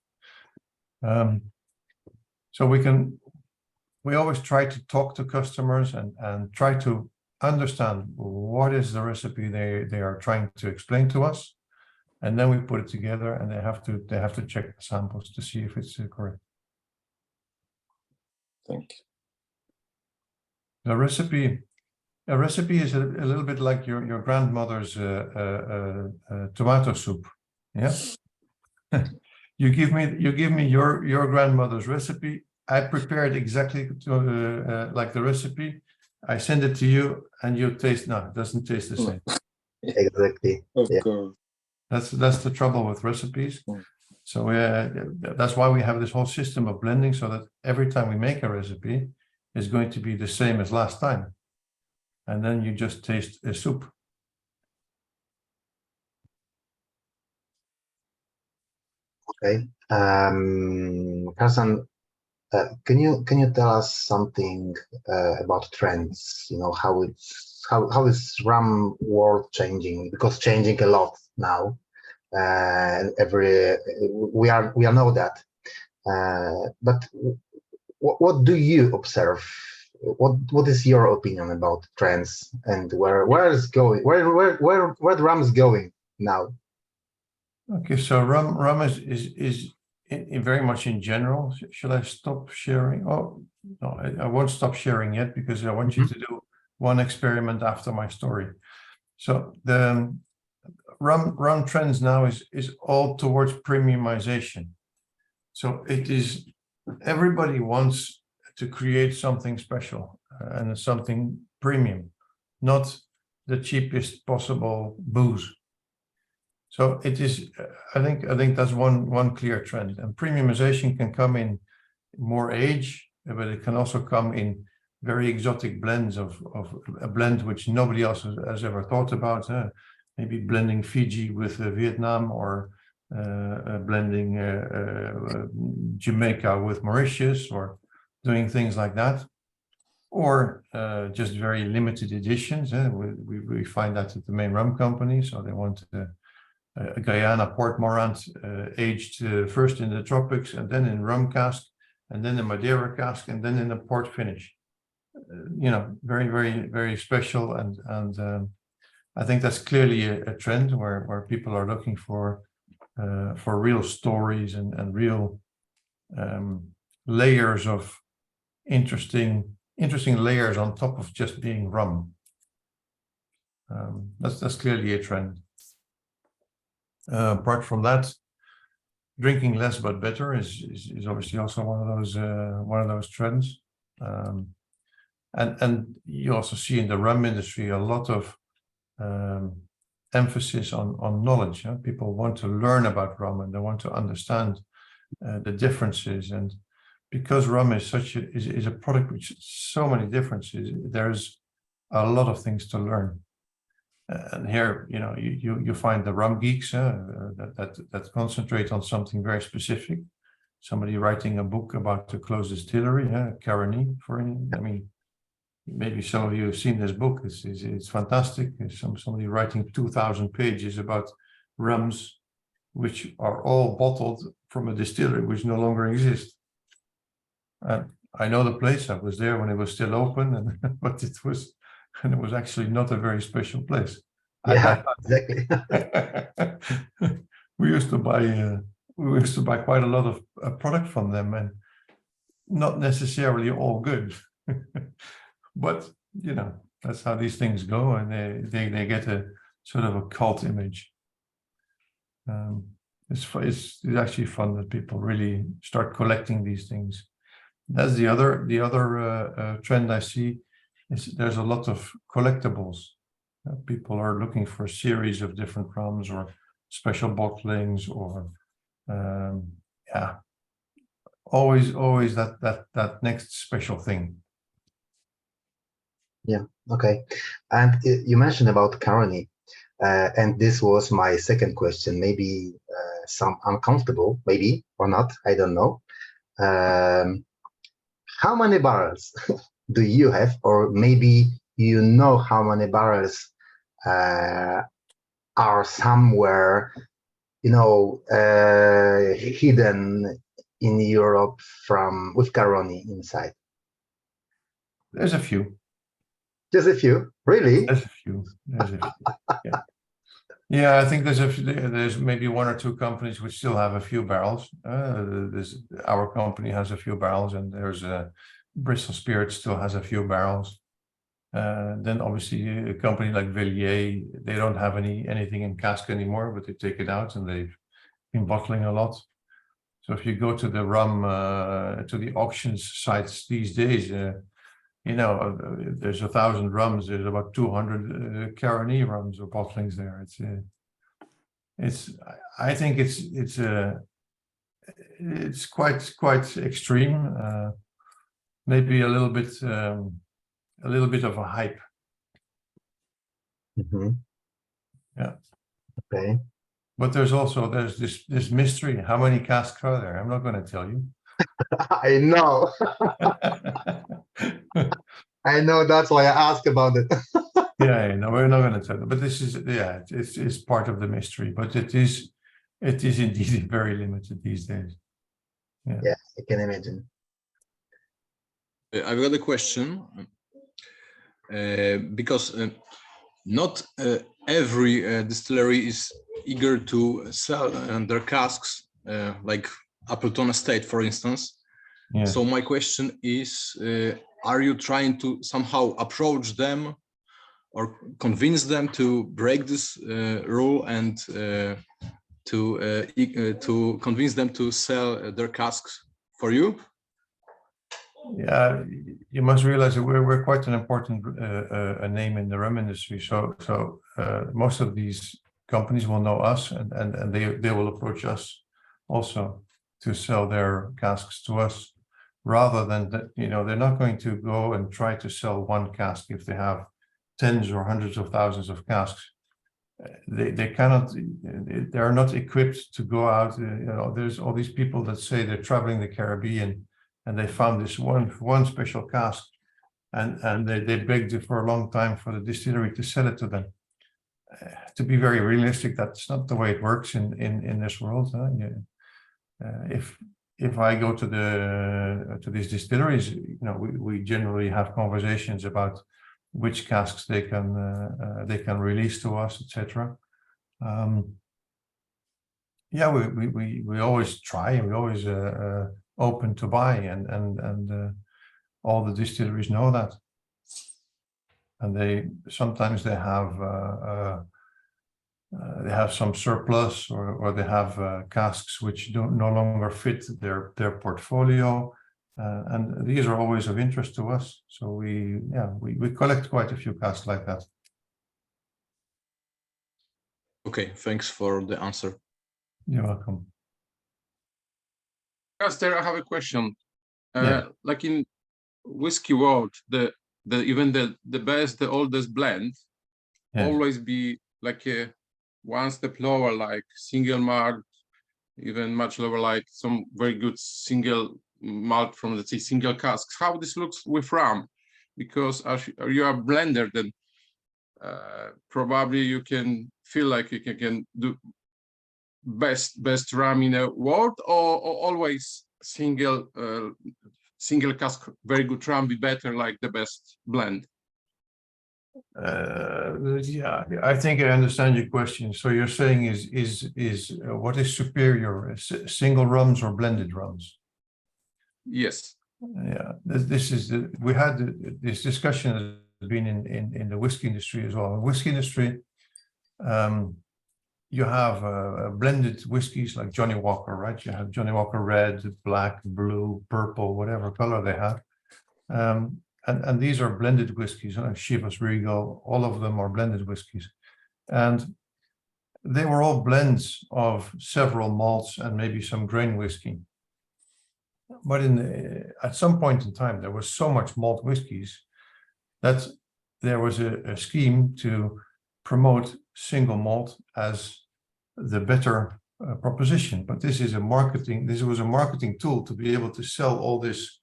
So we always try to talk to customers and try to understand what is the recipe they are trying to explain to us, and then we put it together, and they have to check the samples to see if it's correct. Thank you. A recipe is a little bit like your grandmother's tomato soup. Yeah. You give me your grandmother's recipe. I prepare it exactly like the recipe. I send it to you, and you taste. No, it doesn't taste the same. Exactly. Of Yeah. course. That's the trouble with recipes. Mm. So that's why we have this whole system of blending, so that every time we make a recipe, it's going to be the same as last time, and then you just taste a soup. Okay. Carson, can you tell us something about trends? You know, how is rum world changing? Because changing a lot now. We know that. But what do you observe? What is your opinion about trends, and where is going? Where the rum is going now? Okay, so rum is in very much in general. Should I stop sharing? Oh no, I won't stop sharing yet, because I want you to do one experiment after my story. So the rum trends now is all towards premiumization. So it is, everybody wants to create something special and something premium, not the cheapest possible booze. So it is, I think that's one clear trend. And premiumization can come in more age, but it can also come in very exotic blends of a blend which nobody else has ever thought about. Maybe blending Fiji with Vietnam, or blending Jamaica with Mauritius, or doing things like that. Or just very limited editions. We find that at the main rum company, so they want a Guyana Port Morant aged first in the tropics, and then in rum cask, and then in Madeira cask, and then in a port finish. You know, very, very, very special, and I think that's clearly a trend where people are looking for real stories and real layers of interesting layers on top of just being rum. That's clearly a trend. Apart from that, drinking less but better is obviously also one of those trends. And you also see in the rum industry a lot of emphasis on knowledge. People want to learn about rum, and they want to understand the differences. And because rum is is a product with so many differences, there's a lot of things to learn. And here, you know, you find the rum geeks that concentrate on something very specific. Somebody writing a book about the closed distillery, Caroni, I mean, maybe some of you have seen this book. It's fantastic. Somebody writing 2,000 pages about rums, which are all bottled from a distillery which no longer exists. I know the place. I was there when it was still open, but it was actually not a very special place. Yeah, exactly. We used to buy quite a lot of product from them, and not necessarily all good. But you know, that's how these things go, and they get a sort of a cult image. It's actually fun that people really start collecting these things. That's the other trend I see. There's a lot of collectibles. People are looking for a series of different rums, or special bottlings, or always that next special thing. Yeah. Okay. And you mentioned about Caroni, and this was my second question. Maybe some uncomfortable, maybe or not. I don't know. How many barrels do you have, or maybe you know how many barrels are somewhere, you know, hidden in Europe with Caroni inside? There's a few. Just a few, really? There's a few. Yeah. Yeah, I think there's maybe one or two companies which still have a few barrels. Our company has a few barrels, and there's Bristol Spirits still has a few barrels. Then obviously a company like Villiers, they don't have anything in cask anymore, but they take it out and they've been bottling a lot. So if you go to the rum, to the auctions sites these days, you know, there's 1,000 rums. There's about 200 Caroni rums or bottlings there. I think it's quite extreme. Maybe a little bit of a hype. Mm-hmm. Yeah. Okay. But there's this mystery. How many casks are there? I'm not going to tell you. I know. I know. That's why I asked about it. Yeah, no, we're not going to tell you. But this is, yeah, it's part of the mystery. But it is indeed very limited these days. Yeah. Yeah, I can imagine. I've got a question because not every distillery is eager to sell their casks, like Appleton Estate, for instance. Yeah. So my question is, are you trying to somehow approach them or convince them to break this rule and to convince them to sell their casks for you? Yeah, you must realize that we're quite an important a name in the rum industry. So most of these companies will know us, and they will approach us also to sell their casks to us, rather than that. You know, they're not going to go and try to sell one cask if they have tens or hundreds of thousands of casks. They cannot. They are not equipped to go out. You know, there's all these people that say they're traveling the Caribbean, and they found this one special cask, and they begged for a long time for the distillery to sell it to them. To be very realistic, that's not the way it works in this world. If I go to these distilleries, you know, we generally have conversations about which casks they can release to us, etc. Yeah, we always try, and we always open to buy, and all the distilleries know that, and sometimes they have some surplus, or they have casks which no longer fit their portfolio, and these are always of interest to us. So we collect quite a few casks like that. Okay, thanks for the answer. You're welcome. Caster, I have a question. Yeah. Like in whiskey world, even the best, the oldest blend, Yeah. always be like a one step lower, like single malt, even much lower, like some very good single malt from, let's say, single casks. How this looks with rum? Because as you are a blender, then probably you can feel like you can do best rum in the world, or always single cask very good rum be better, like the best blend? Yeah, I think I understand your question. So you're saying is what is superior, single rums or blended rums? Yes. Yeah, we had this discussion has been in the whiskey industry as well. In the whiskey industry, you have blended whiskeys like Johnny Walker, right? You have Johnny Walker Red, Black, Blue, Purple, whatever color they have. And these are blended whiskeys, Chivas Regal, all of them are blended whiskeys. And they were all blends of several malts and maybe some grain whiskey. But at some point in time, there was so much malt whiskeys that there was a scheme to promote single malt as the better proposition. But this was a marketing tool to be able to sell all this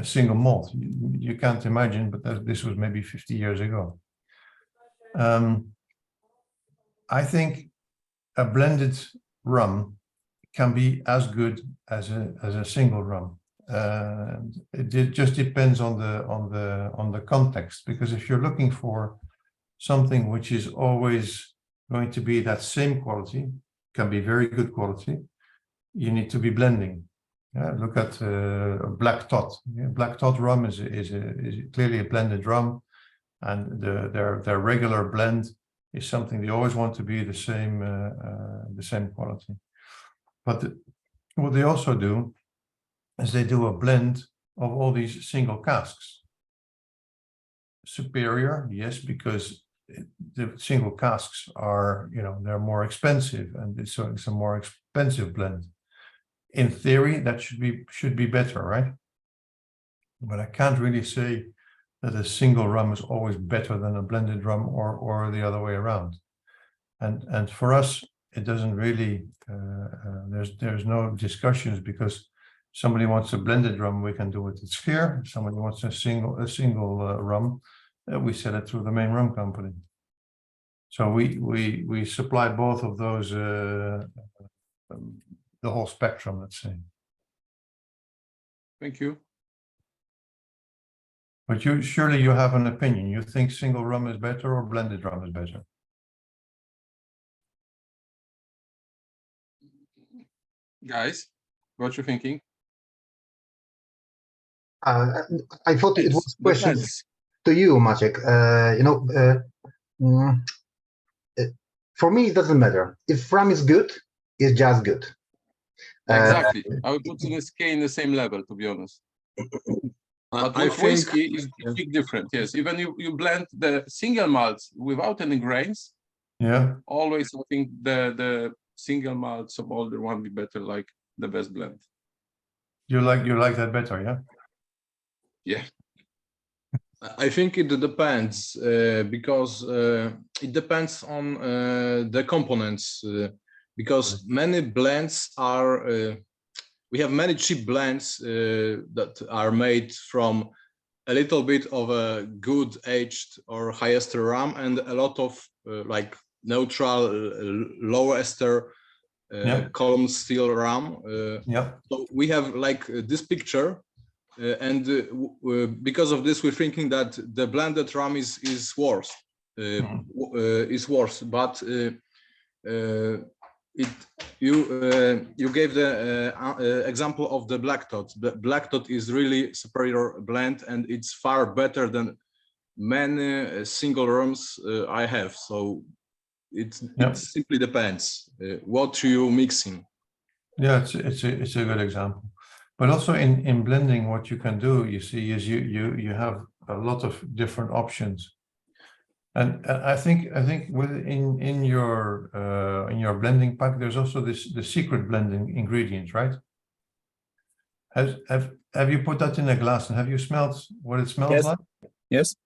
single malt. You can't imagine, but this was maybe 50 years ago. I think a blended rum can be as good as a single rum. It just depends on the context, because if you're looking for something which is always going to be that same quality, can be very good quality, you need to be blending. Look at Black Tot. Black Tot rum is clearly a blended rum, and their regular blend is something they always want to be the same quality. But what they also do is they do a blend of all these single casks. Superior, yes, because the single casks are, they're more expensive, and it's a more expensive blend. In theory, that should be better, right? But I can't really say that a single rum is always better than a blended rum, or the other way around. And for us, it doesn't really. There's no discussions, because somebody wants a blended rum, we can do it at Scheer. Somebody wants a single rum, we sell it through the main rum company. So we supply both of those, the whole spectrum, let's say. Thank you. But surely you have an opinion. You think single rum is better or blended rum is better? Guys, what you thinking? I thought it was questions to you, Maciek. For me, it doesn't matter. If rum is good, it's just good. Exactly. I would put the scale in the same level, to be honest. But I with whiskey is big different. Yes, even you blend the single malts without any grains. Yeah. Always, I think the single malts of older one be better, like the best blend. You like that better, yeah? Yeah. I think it depends, because it depends on the components, because many blends are, we have many cheap blends that are made from a little bit of a good aged or high ester rum, and a lot of like neutral, low ester column steel rum. So we have like this picture. And because of this, we're thinking that the blended rum is worse. But you gave the example of the Black Tot. The Black Tot is really superior blend, and it's far better than many single rums I have. So it simply depends what you mixing. Yeah, it's a good example. But also in blending, what you can do, you see, is you have a lot of different options, and I think in your blending pack, there's also the secret blending ingredients, right? Have you put that in a glass, and have you smelled what it smells like? Yes.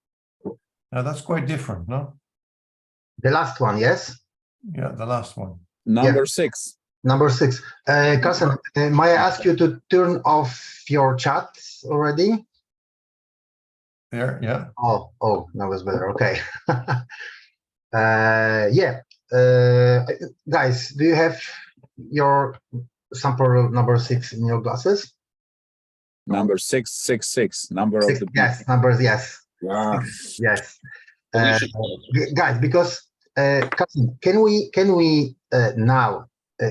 Now that's quite different, no? The last one, yes. Yeah, the last one. Number 6. Number 6. Carson, may I ask you to turn off your chat already? There, yeah. Oh, now it's better. Okay. Yeah. Guys, do you have your sample number 6 in your glasses? Number 666. Number of the yes, numbers. Yes. Yeah. Yes. Guys, because Carson, can we now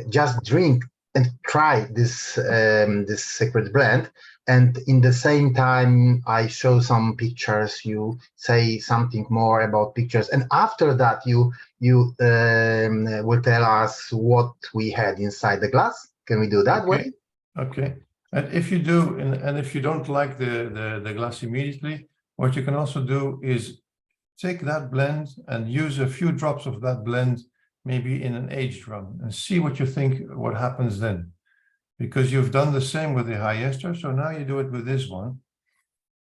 just drink and try this this secret blend, and in the same time I show some pictures, you say something more about pictures, and after that you will tell us what we had inside the glass. Can we do that way? Okay. And if you do, and if you don't like the glass immediately, what you can also do is take that blend and use a few drops of that blend maybe in an aged rum, and see what you think, what happens then. Because you've done the same with the high ester, so now you do it with this one.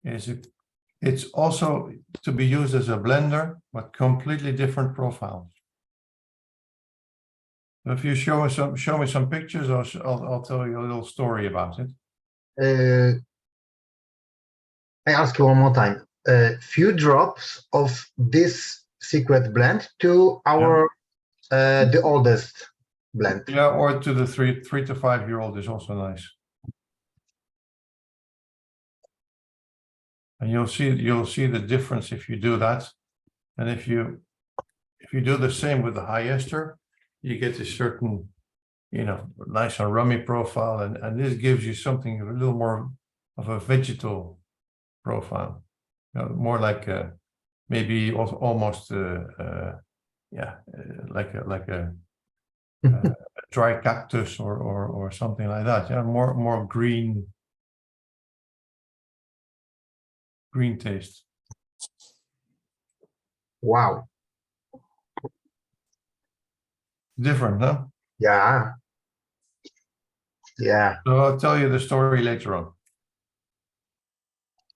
It's also to be used as a blender, but completely different profiles. If you show me some pictures, I'll tell you a little story about it. I ask you one more time. A few drops of this secret blend to our the oldest blend. Yeah, or to the 3 to 5 year old is also nice. And you'll see the difference if you do that. And if you if you do the same with the high ester, you get a certain, you know, nice and rummy profile, and this gives you something a little more of a vegetal profile, you know, more like maybe also almost like a dry cactus or something like that. Yeah, more green taste. Wow. Different, huh? Yeah. Yeah. So I'll tell you the story later on.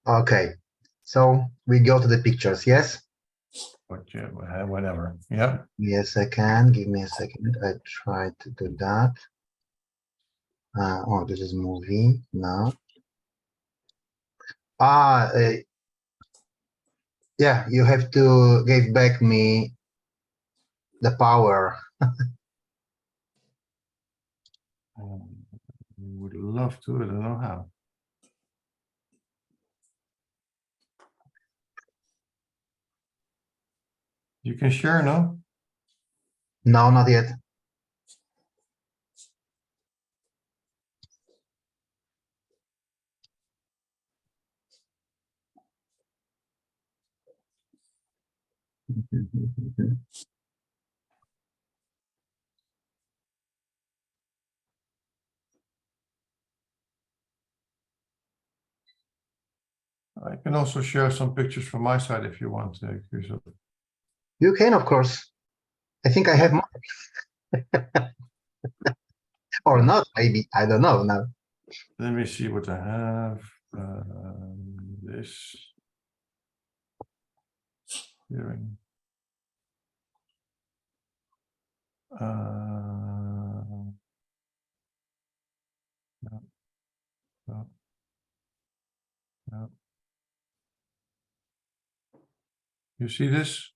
Okay. So we go to the pictures, yes? Whatever. Yeah. Yes, I can. Give me a second. I try to do that. Oh, this is movie. No. Yeah, you have to give back me the power. Would love to, I don't know how. You can share, no? No, not yet. I can also share some pictures from my side if you want, Christoph. You can, of course. I think I have more. Or not, maybe. I don't know now. Let me see what I have. This. Hearing. No. You see this?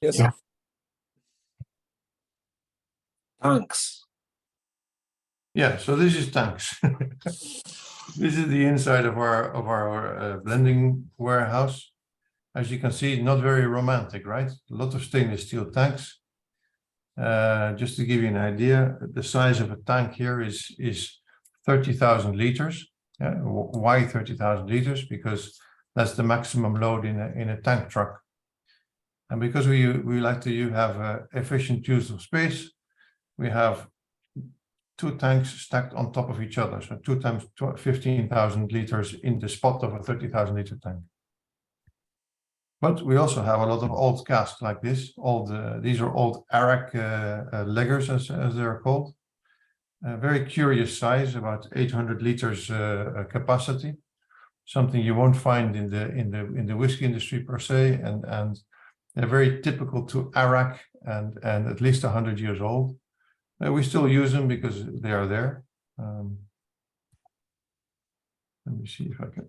Yes. Yeah. Tanks. Yeah, so this is tanks. This is the inside of our blending warehouse. As you can see, not very romantic, right? A lot of stainless steel tanks. Just to give you an idea, the size of a tank here is 30,000 liters. Why 30,000 liters? Because that's the maximum load in a tank truck. And because we like to have efficient use of space, we have 2 tanks stacked on top of each other. So 2 times 15,000 liters in the spot of a 30,000 liter tank. But we also have a lot of old casks like this. These are old Arak leggers, as they're called. A very curious size, about 800 liters capacity. Something you won't find in the whiskey industry per se, and they're very typical to Arak and at least 100 years old. We still use them because they are there. Let me see if I can.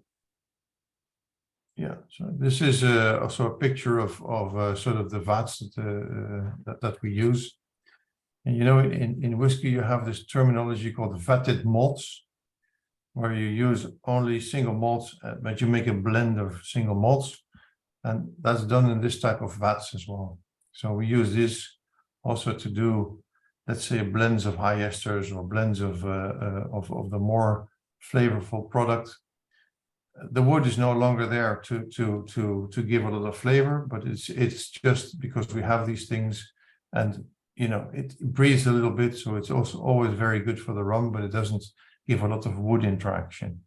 Yeah, so this is also a picture of sort of the vats that we use. And you know, in whiskey, you have this terminology called vatted malts, where you use only single malts, but you make a blend of single malts. And that's done in this type of vats as well. So we use this also to do, let's say, blends of high esters or blends of the more flavorful product. The wood is no longer there to give a lot of flavor, but it's just because we have these things, and you know, it breathes a little bit, so it's also always very good for the rum, but it doesn't give a lot of wood interaction.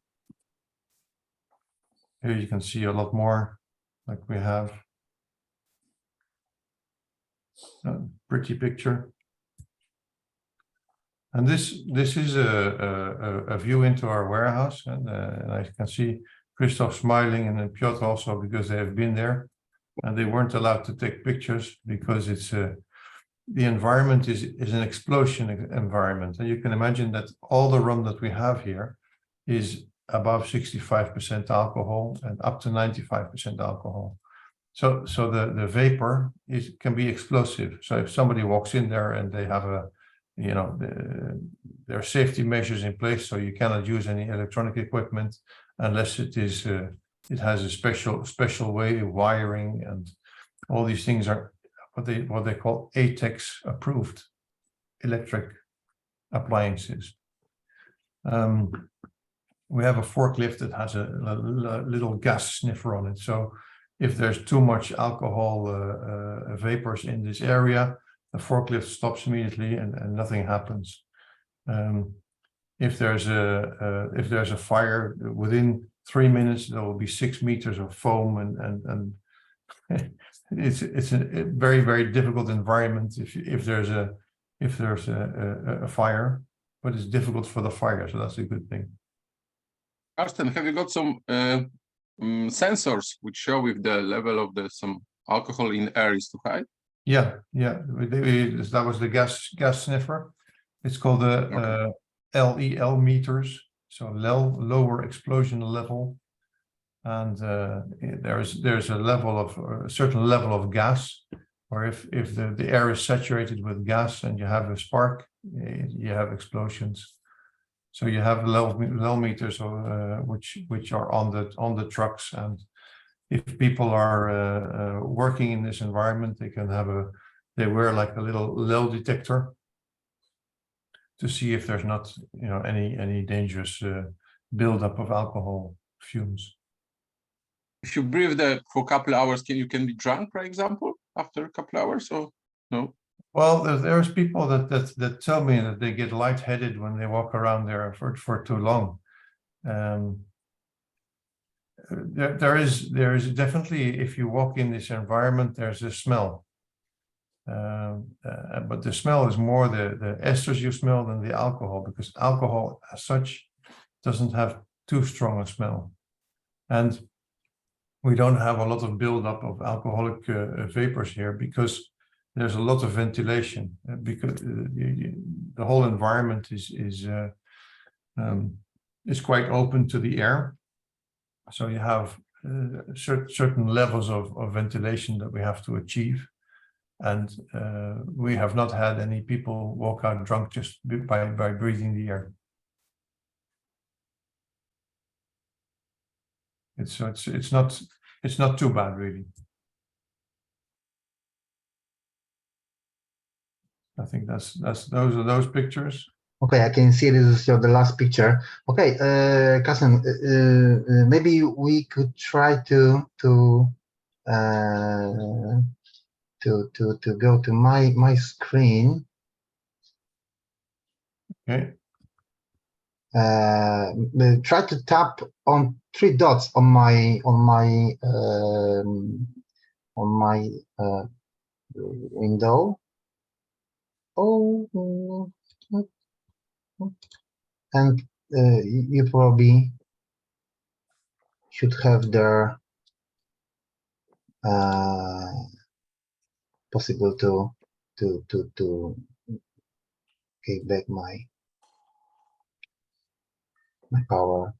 Here you can see a lot more, like we have. A pretty picture. And this is a view into our warehouse, and I can see Christoph smiling, and then Piotr also, because they have been there, and they weren't allowed to take pictures because it's the environment is an explosion environment, and you can imagine that all the rum that we have here is above 65% alcohol and up to 95% alcohol. So the vapor can be explosive. So if somebody walks in there and they have there are safety measures in place, so you cannot use any electronic equipment unless it has a special way of wiring, and all these things are what they call ATEX approved electric appliances. We have a forklift that has a little gas sniffer on it. So if there's too much alcohol vapors in this area, the forklift stops immediately and nothing happens. If there's a fire, within 3 minutes there will be 6 meters of foam, and it's a very, very difficult environment if there's a fire, but it's difficult for the fire, so that's a good thing. Carsten, have you got some sensors which show if the level of some alcohol in air is too high? Yeah. That was the gas sniffer. It's called the LEL meters, so lower explosion level, and there's a certain level of gas, or if the air is saturated with gas and you have a spark, you have explosions. So you have LEL meters, which are on the trucks, and if people are working in this environment, they wear like a little LEL detector to see if there's not any dangerous buildup of alcohol fumes. If you breathe for a couple of hours, you can be drunk, for example, after a couple of hours, or no? Well, there's people that tell me that they get lightheaded when they walk around there for too long. There is definitely, if you walk in this environment, there's a smell. But the smell is more the esters you smell than the alcohol, because alcohol as such doesn't have too strong a smell. And we don't have a lot of buildup of alcoholic vapors here because there's a lot of ventilation, because the whole environment is quite open to the air. So you have certain levels of ventilation that we have to achieve. And we have not had any people walk out drunk just by breathing the air. It's not too bad, really. I think those are those pictures. Okay, I can see this is the last picture. Okay, Carsten, maybe we could try to go to my screen. Okay. Try to tap on 3 dots on my window. Oh, and you probably should have there possible to give back my power.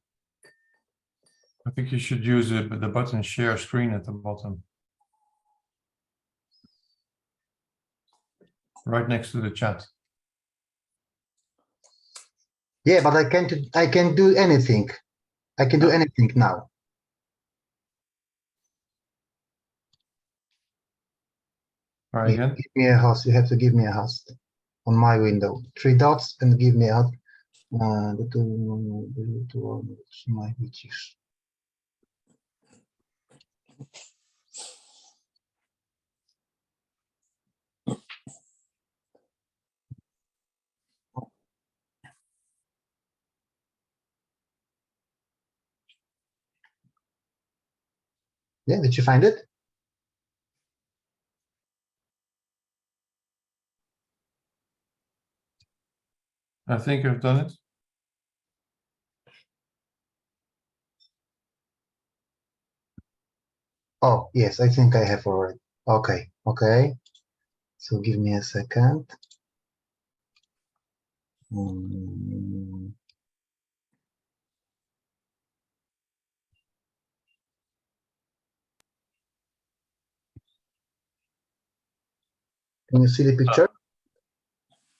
I think you should use the button share screen at the bottom, right next to the chat. Yeah, but I can do anything. I can do anything now. Try again. Give me a host. You have to give me a host on my window. 3 dots and give me a host. Yeah, did you find it? I think I've done it. Oh, yes, I think I have already. Okay, okay. So give me a second. Can you see the picture?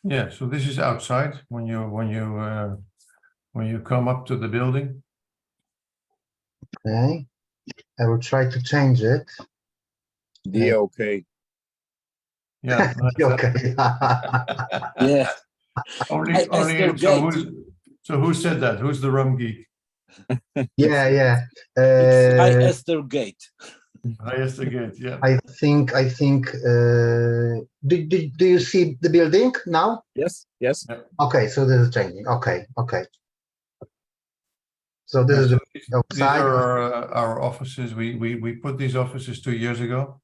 Yeah, so this is outside when you come up to the building. Okay. I will try to change it. Yeah, okay. Yeah. Okay. Yeah. Only, Esther Gate. so who said that? Who's the rum geek? Yeah. It's I Esther Gate. Highest again, yeah. I think. Do you see the building now? Yes, yes. Okay, so this is changing. Okay. So this is the These outside. are our offices. We put these offices 2 years ago.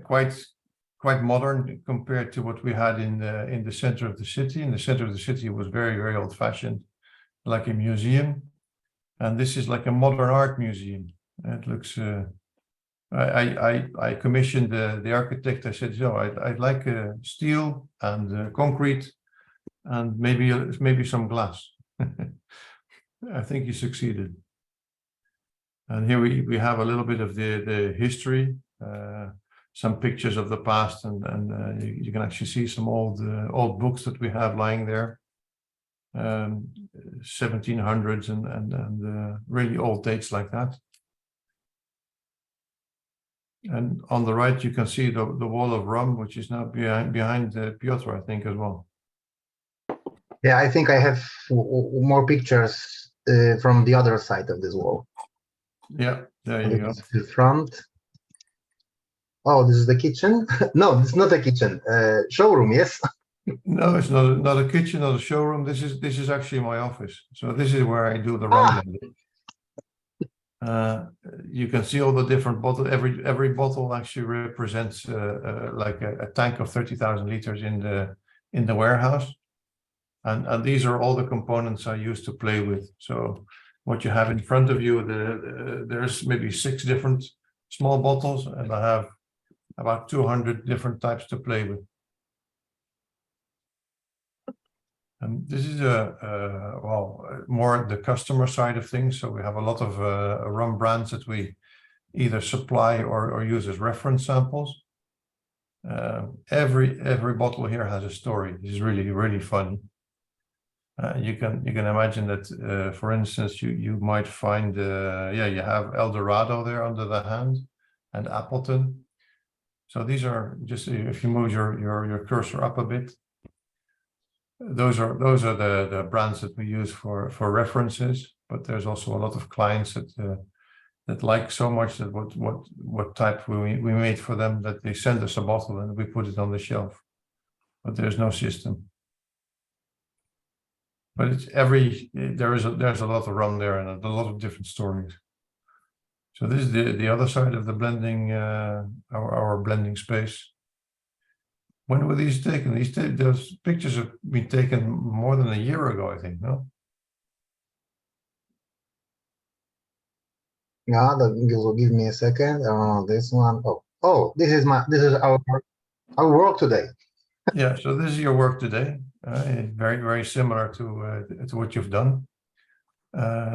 Quite modern compared to what we had in the center of the city. In the center of the city was very old-fashioned, like a museum, and this is like a modern art museum. It looks. I commissioned the architect. I said, I'd like steel and concrete, and maybe some glass. I think he succeeded. And here we have a little bit of the history, some pictures of the past, and you can actually see some old books that we have lying there, 1700s and really old dates like that. And on the right, you can see the wall of rum, which is now behind Piotr, I think, as well. Yeah, I think I have more pictures from the other side of this wall. Yeah, there you go. The front. Oh, this is the kitchen? No, it's not a kitchen. Showroom, yes. No, it's not a kitchen, not a showroom. This is actually my office. So this is where I do the rum blending. You can see all the different bottles. Every bottle actually represents like a tank of 30,000 liters in the warehouse. And these are all the components I use to play with. So what you have in front of you, there's maybe 6 different small bottles, and I have about 200 different types to play with. And this is more the customer side of things. So we have a lot of rum brands that we either supply or use as reference samples. Every bottle here has a story. It's really funny. You can imagine that, for instance, you might find you have El Dorado there under the hand, and Appleton. So these are just, if you move your cursor up a bit, those are the brands that we use for references. But there's also a lot of clients that like so much that what type we made for them, that they send us a bottle and we put it on the shelf. But there's no system. But it's there's a lot of rum there and a lot of different stories. So this is the other side of the blending, our blending space. When were these taken? Those pictures have been taken more than a year ago, I think. No. Yeah, give me a second. This one. Oh, this is our work today. Yeah. So this is your work today. Very similar to what you've done.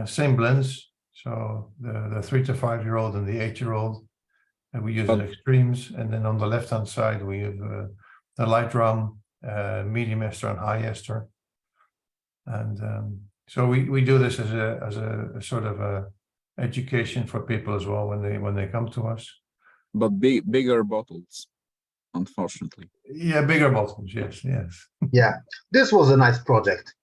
Same blends. So the 3 to 5 year old and the 8-year-old, and we use in extremes. And then on the left hand side we have the light rum, medium ester, and high ester. And so we do this as a sort of a education for people as well when they come to us. But bigger bottles, unfortunately. Yeah, bigger bottles. Yes. Yeah, this was a nice project.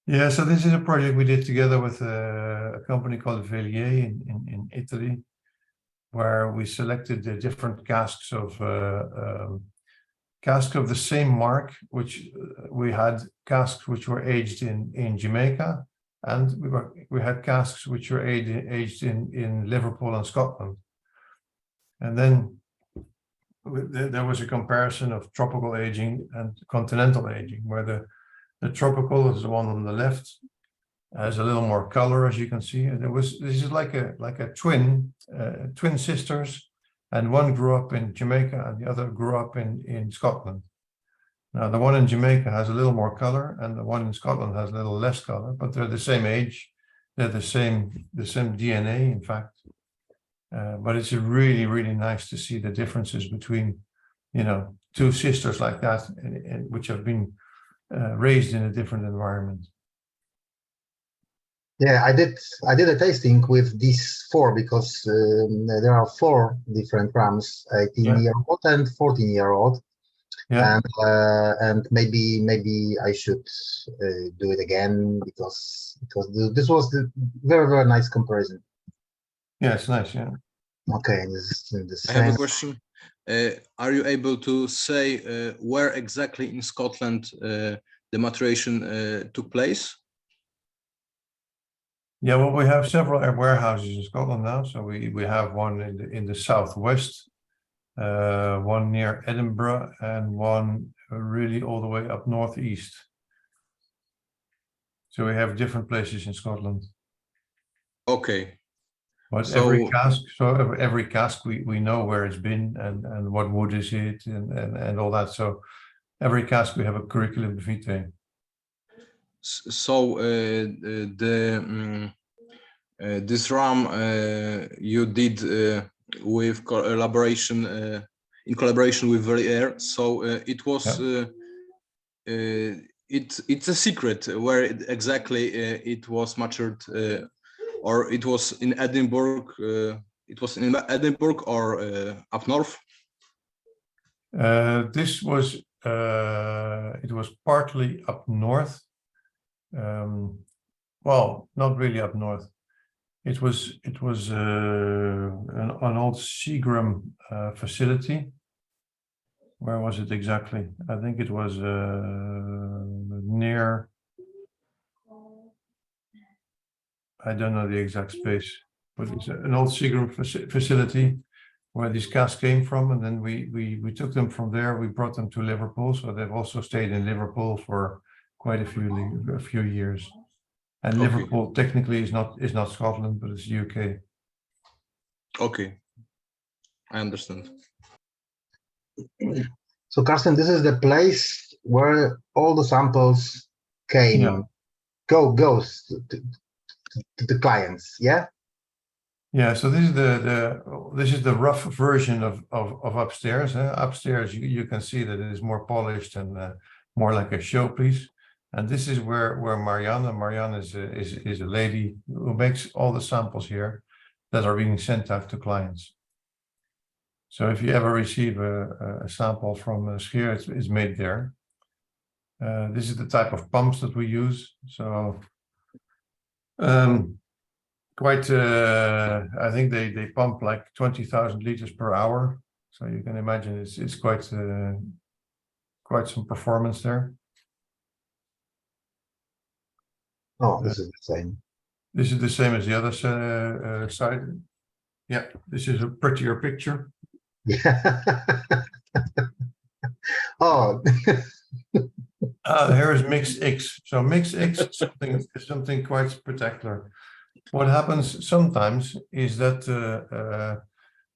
Yeah, so this is a project we did together with a company called Velier in Italy, where we selected the different casks of the same mark, which we had casks which were aged in Jamaica, and we had casks which were aged in Liverpool and Scotland. And then there was a comparison of tropical aging and continental aging, where the tropical is the one on the left, has a little more color, as you can see. And this is like a twin sisters, and one grew up in Jamaica and the other grew up in Scotland. Now the one in Jamaica has a little more color, and the one in Scotland has a little less color, but they're the same age, they're the same DNA, in fact. But it's really nice to see the differences between, two sisters like that, which have been raised in a different environment. Yeah, I did a tasting with these 4 because there are 4 different rums, 18-year-old and 14-year-old. Yeah. And maybe I should do it again because this was the very nice comparison. Yeah, it's nice. Yeah. Okay, this is the I have same. a question. Are you able to say where exactly in Scotland the maturation took place? Yeah, well, we have several warehouses in Scotland now. So we have one in the southwest, one near Edinburgh, and one really all the way up northeast. So we have different places in Scotland. Okay. But So every cask we know where it's been and what wood is it and all that. So every cask we have a curriculum vitae. So this rum you did with collaboration in collaboration with Air. So it was it's a secret where exactly it was matured, or it was in Edinburgh. It was in Edinburgh or up north. This was it was partly up north. Well, not really up north. It was an old Seagram facility. Where was it exactly? I think it was near. I don't know the exact space, but it's an old Seagram facility where these casks came from, and then we took them from there. We brought them to Liverpool, so they've also stayed in Liverpool for quite a few years. And Okay. Liverpool technically is not Scotland, but it's UK. Okay, I understand. So Carsten, this is the place where all the samples came. Yeah. Goes to the clients. Yeah. Yeah, so this is the rough version of upstairs. Upstairs, you can see that it is more polished and more like a showpiece. And this is where Marianne is a lady who makes all the samples here that are being sent out to clients. So if you ever receive a sample from Scheer, it's made there. This is the type of pumps that we use. So quite, I think they pump like 20,000 liters per hour. So you can imagine it's quite some performance there. Oh, this is the same. This is the same as the other side. Yeah, this is a prettier picture. Yeah. Oh. Here is Mix X. So Mix X is something quite spectacular. What happens sometimes is that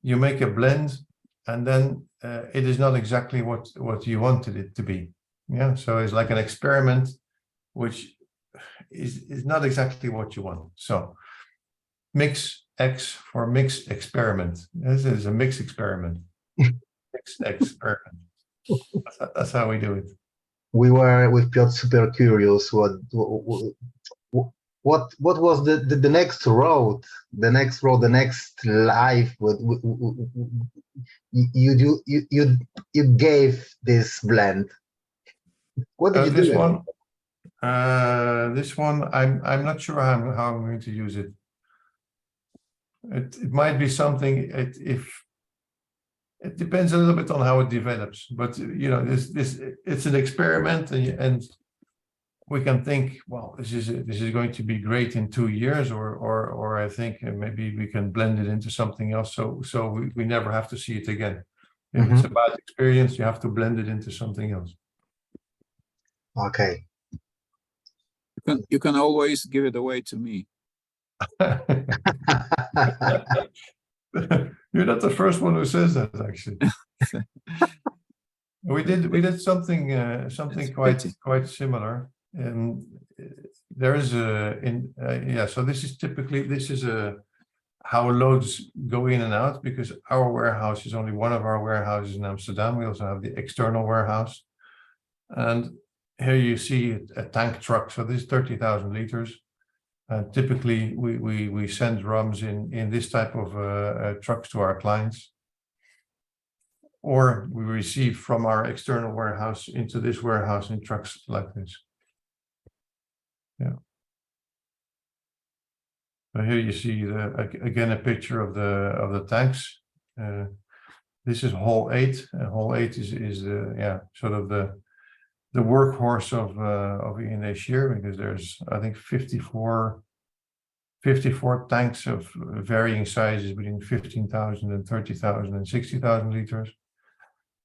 you make a blend and then it is not exactly what you wanted it to be. Yeah, so it's like an experiment which is not exactly what you want. So Mix X for Mix Experiment. This is a mix experiment. Mix experiment. That's how we do it. We were with Piotr super curious what was the next road, the next life you gave this blend. What did you do? This one I'm not sure how I'm going to use it. It might be something it depends a little bit on how it develops, but you know, this it's an experiment, and we can think, well, this is going to be great in 2 years, or I think maybe we can blend it into something else, so we never have to see it again. If it's a bad experience, you have to blend it into something else. Okay. You can always give it away to me. You're not the first one who says that, actually. We did something quite similar. There is so this is how loads go in and out, because our warehouse is only one of our warehouses in Amsterdam. We also have the external warehouse, and here you see a tank truck. So this is 30,000 liters, And typically, we send rums in this type of trucks to our clients, or we receive from our external warehouse into this warehouse in trucks like this. Yeah. So here you see again a picture of the tanks. This is Hall 8. Hall 8 is sort of the workhorse of E&A Scheer, because there's, I think, 54 tanks of varying sizes between 15,000 and 30,000 and 60,000 liters.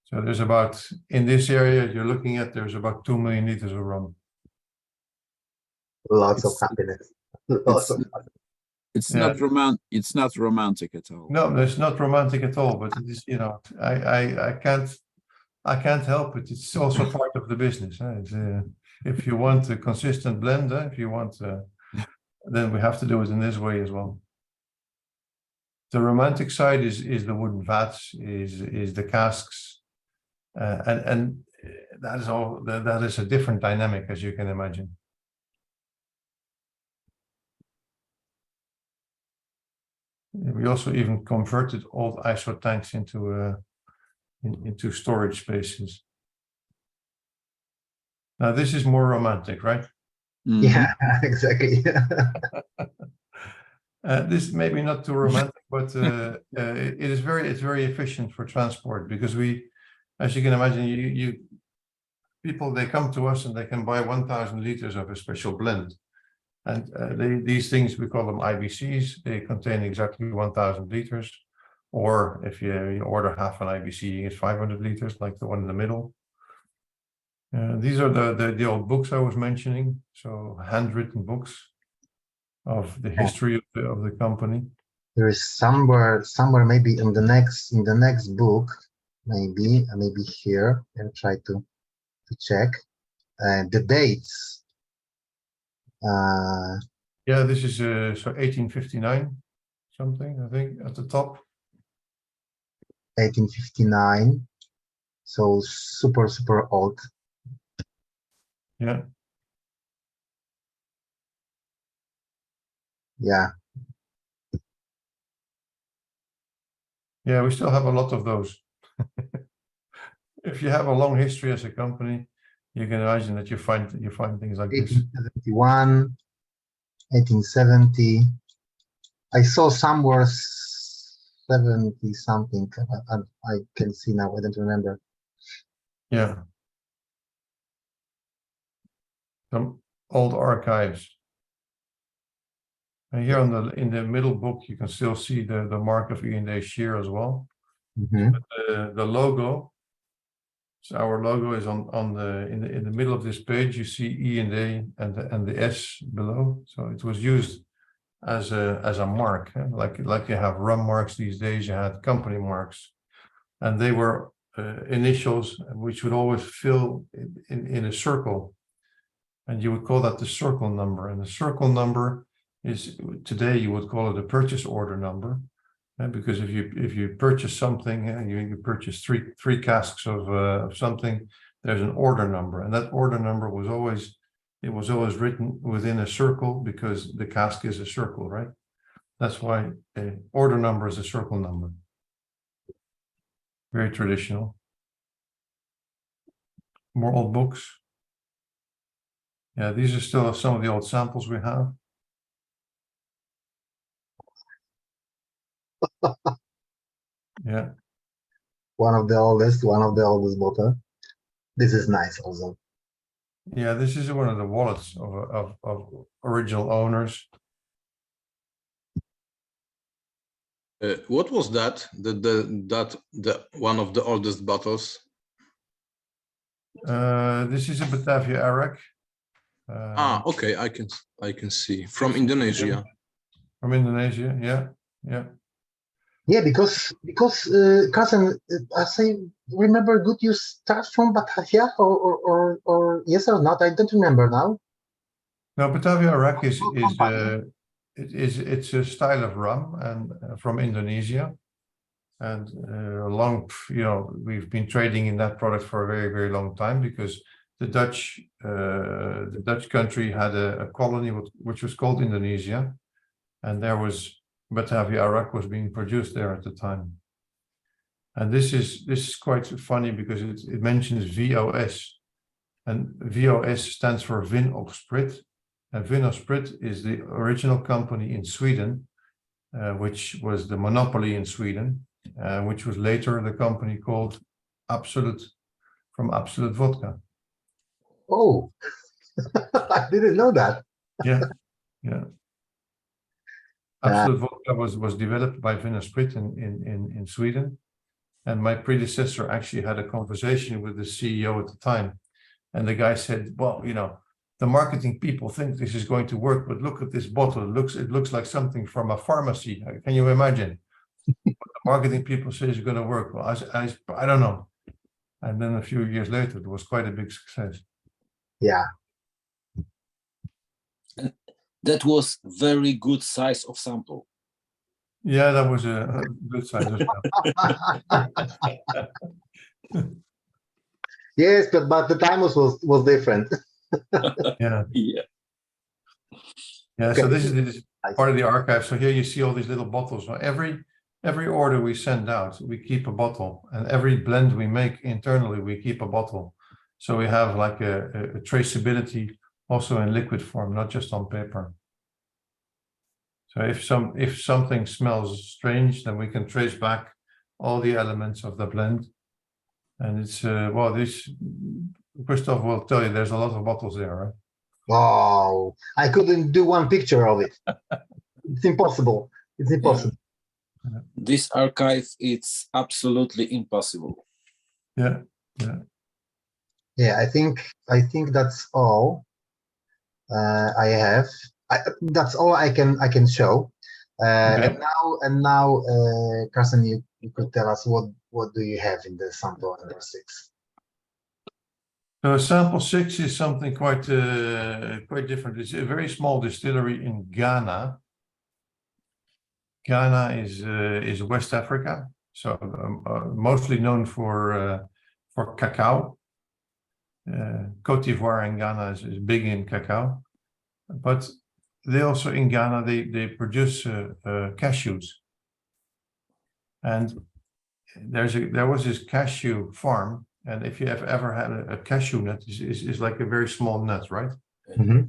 So there's about, in this area you're looking at, there's about 2 million liters of rum. Lots of happiness. It's not romantic at all. No, it's not romantic at all, but it is, you know, I can't help it. It's also part of the business. It's, if you want a consistent blend, if you want, then we have to do it in this way as well. The romantic side is the wooden vats, is the casks, and that is all. That is a different dynamic, as you can imagine. We also even converted old ISO tanks into storage spaces. Now this is more romantic, right? Mhm. Yeah, exactly. This may be not too romantic, but it's very efficient for transport, because we, as you can imagine, people, they come to us and they can buy 1,000 liters of a special blend. And these things, we call them IBCs. They contain exactly 1,000 liters. Or if you order half an IBC, it's 500 liters, like the one in the middle. These are the old books I was mentioning. So handwritten books of the history of the company. There is somewhere maybe in the next book, maybe here, and try to check the dates. Yeah, this is so 1859 something, I think, at the top. 1859, so super old. Yeah. Yeah. Yeah, we still have a lot of those. If you have a long history as a company, you can imagine that you find things like this. 1871, 1870. I saw somewhere 70 something. I can see now. I don't remember. Yeah. Some old archives. And here in the middle book, you can still see the mark of E&A Scheer as well. Mm-hmm. The logo. So our logo is in the middle of this page. You see E&A and the S below. So it was used as a mark, like you have rum marks these days. You had company marks, and they were initials which would always fill in a circle, and you would call that the circle number. And the circle number is, today you would call it a purchase order number, because if you purchase something, you purchase three casks of something, there's an order number, and that order number was always written within a circle, because the cask is a circle, right? That's why an order number is a circle number. Very traditional. More old books. Yeah, these are still some of the old samples we have. Yeah. One of the oldest bottle. This is nice also. Yeah, this is one of the wallets of original owners. What was that? The one of the oldest bottles? This is a Batavia Arak. Okay, I can see from Indonesia. From Indonesia, yeah. Yeah, because cousin, as I remember, good, you start from Batavia, or yes or not? I don't remember now. No, Batavia Arak it's a style of rum and from Indonesia, and we've been trading in that product for a very, very long time, because the Dutch country had a colony which was called Indonesia, and there was Batavia Arak was being produced there at the time. And this is quite funny because it mentions VOS, and VOS stands for Vin op Sprit, and Vin op Sprit is the original company in Sweden, which was the monopoly in Sweden, which was later the company called Absolut, from Absolut Vodka. Oh, I didn't know that. Yeah, yeah. Absolut Vodka was developed by Vin op Sprit in Sweden. And my predecessor actually had a conversation with the CEO at the time. And the guy said, well, you know, the marketing people think this is going to work, but look at this bottle. It looks like something from a pharmacy. Can you imagine? What the marketing people say is going to work. Well, I don't know. And then a few years later, it was quite a big success. Yeah. That was very good size of sample. Yeah, that was a good size as well. Yes, but the time was different. Yeah. Yeah. Yeah, Okay. so this is part of the archive. So here you see all these little bottles. So every order we send out, we keep a bottle, and every blend we make internally, we keep a bottle. So we have like a traceability also in liquid form, not just on paper. So if something smells strange, then we can trace back all the elements of the blend. And it's well, this Christoph will tell you there's a lot of bottles there, right? Oh, I couldn't do one picture of it. It's impossible. It's impossible. Yeah. This archive, it's absolutely impossible. Yeah, yeah. Yeah, I think that's all I have. That's all I can show. Okay. And now, Carsten, you could tell us what do you have in the sample number 6? So sample 6 is something quite different. It's a very small distillery in Ghana. Ghana is West Africa, so mostly known for cacao. Côte d'Ivoire and Ghana is big in cacao, but they also in Ghana they produce cashews, and there was this cashew farm. And if you have ever had a cashew nut, is like a very small nut, right? Mm-hmm.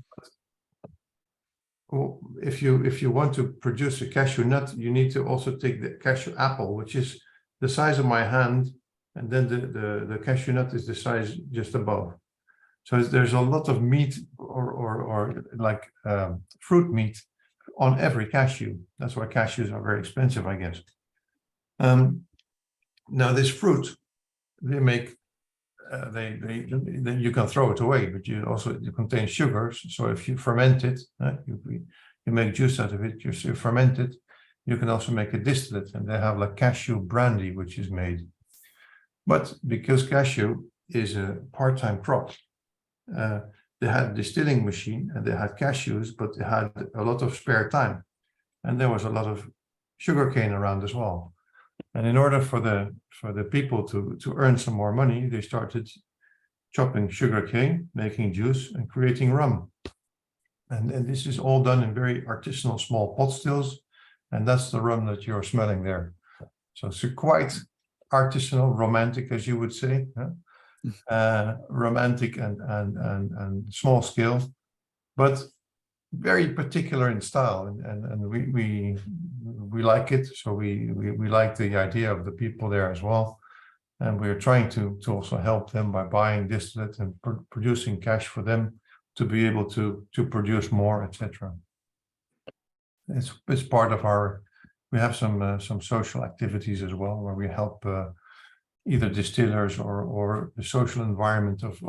Well, if you want to produce a cashew nut, you need to also take the cashew apple, which is the size of my hand, and then the cashew nut is the size just above. So there's a lot of meat or like fruit meat on every cashew. That's why cashews are very expensive, I guess. Now this fruit, they make you can throw it away, but it contains sugars. So if you ferment it, you make juice out of it. You ferment it. You can also make a distillate, and they have like cashew brandy, which is made. But because cashew is a part-time crop, they had a distilling machine and they had cashews, but they had a lot of spare time, and there was a lot of sugarcane around as well. And in order for the people to earn some more money, they started chopping sugarcane, making juice, and creating rum. And this is all done in very artisanal small pot stills, and that's the rum that you're smelling there. So it's quite artisanal, romantic, as you would say, romantic and small scale, but very particular in style, and we like it. So we like the idea of the people there as well, and we're trying to also help them by buying distillate and producing cash for them to be able to produce more, etc. It's part of our. We have some social activities as well where we help either distillers or the social environment of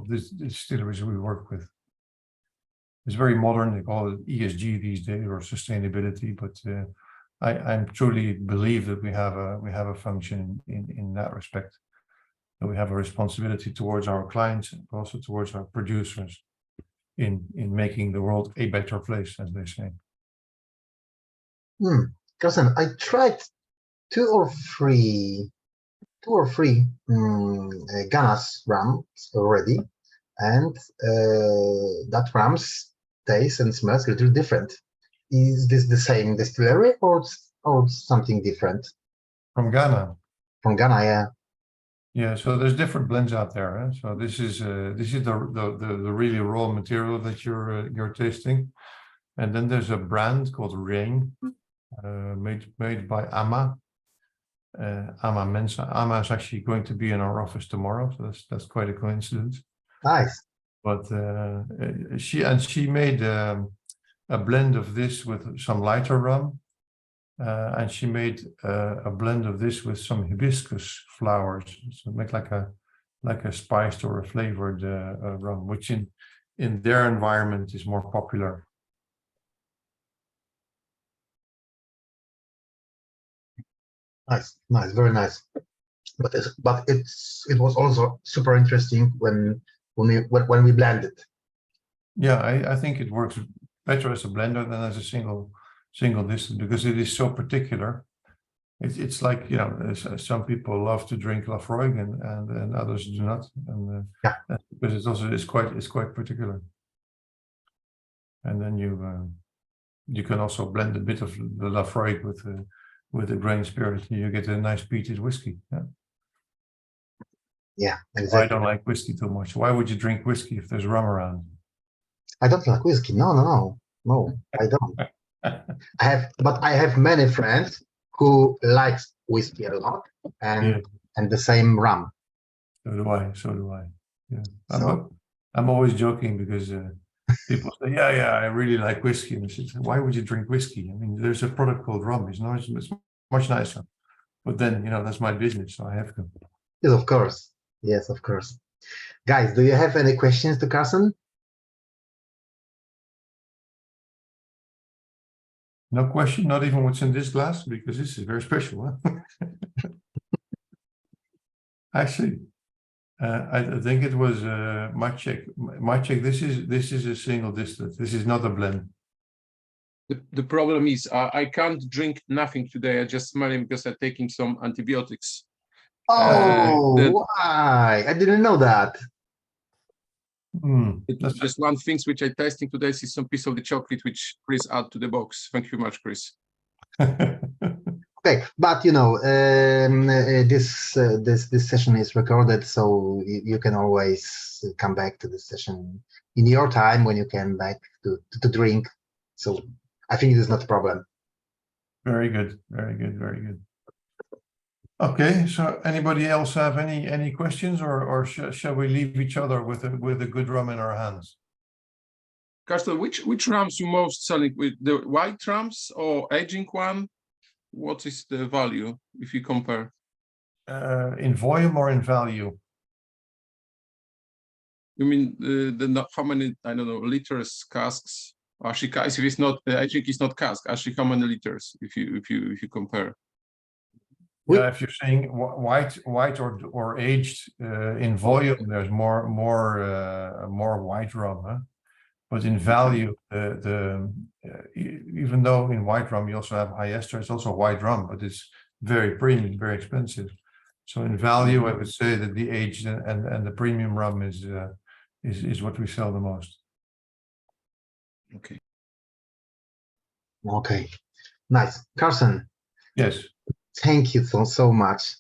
these distilleries we work with. It's very modern. They call it ESG these days, or sustainability. But I truly believe that we have a function in that respect. That we have a responsibility towards our clients and also towards our producers in making the world a better place, as they say. Carsten, I tried two or three Ghana's rum already. and that rum's taste and smells a little different. Is this the same distillery or something different? From Ghana. From Ghana, yeah. Yeah, so there's different blends out there. Huh? So this is the really raw material that you're tasting, and then there's a brand called Rain, made by Ama. Ama Mensa. Ama is actually going to be in our office tomorrow, so that's quite a coincidence. Nice. But she made a blend of this with some lighter rum. And she made a blend of this with some hibiscus flowers, so make like a spiced or a flavored rum, which in their environment is more popular. Nice, very nice. But it was also super interesting when we blended. Yeah, I think it works better as a blender than as a single distillate, because it is so particular. It's like, you know, some people love to drink Lafroig and others do not, and because it's quite particular. And then you can also blend a bit of the Lafroig with the grain spirit. You get a nice peated whiskey. Yeah, exactly. I don't like whiskey too much. Why would you drink whiskey if there's rum around? I don't like whiskey. No, I don't. I have many friends who likes whiskey a lot, and the same rum. So do I. Yeah. So, I'm always joking because people say, yeah, I really like whiskey. And I said, why would you drink whiskey? I mean, there's a product called rum. It's much nicer. But then, you know, that's my business, so I have to. Yes, of course. Yes, of course. Guys, do you have any questions to Carson? No question, not even what's in this glass, because this is very special. Huh? Actually, I think it was my check. This is a single distillate. This is not a blend. The problem is I can't drink nothing today. I just smelling because I'm taking some antibiotics. Why? I didn't know that. Just one thing which I'm tasting today is some piece of the chocolate which Chris add to the box. Thank you very much, Chris. Okay, but you know, this session is recorded, so you can always come back to this session in your time when you can back to drink. So I think it is not a problem. Very good. Okay, so anybody else have any questions, or shall we leave each other with a good rum in our hands? Carsten, which rums you most selling, with the white rums or aging one? What is the value if you compare? In volume or in value? You mean how many, I don't know, liters, casks? Actually, if it's not, I think it's not cask. Actually, how many liters if you compare? Yeah, if you're saying white or aged in volume, there's more white rum, huh? But in value, even though in white rum you also have high ester, it's also white rum, but it's very premium, very expensive. So in value, I would say that the aged and the premium rum is what we sell the most. Okay. Okay, nice, Carson. Yes. Thank you so much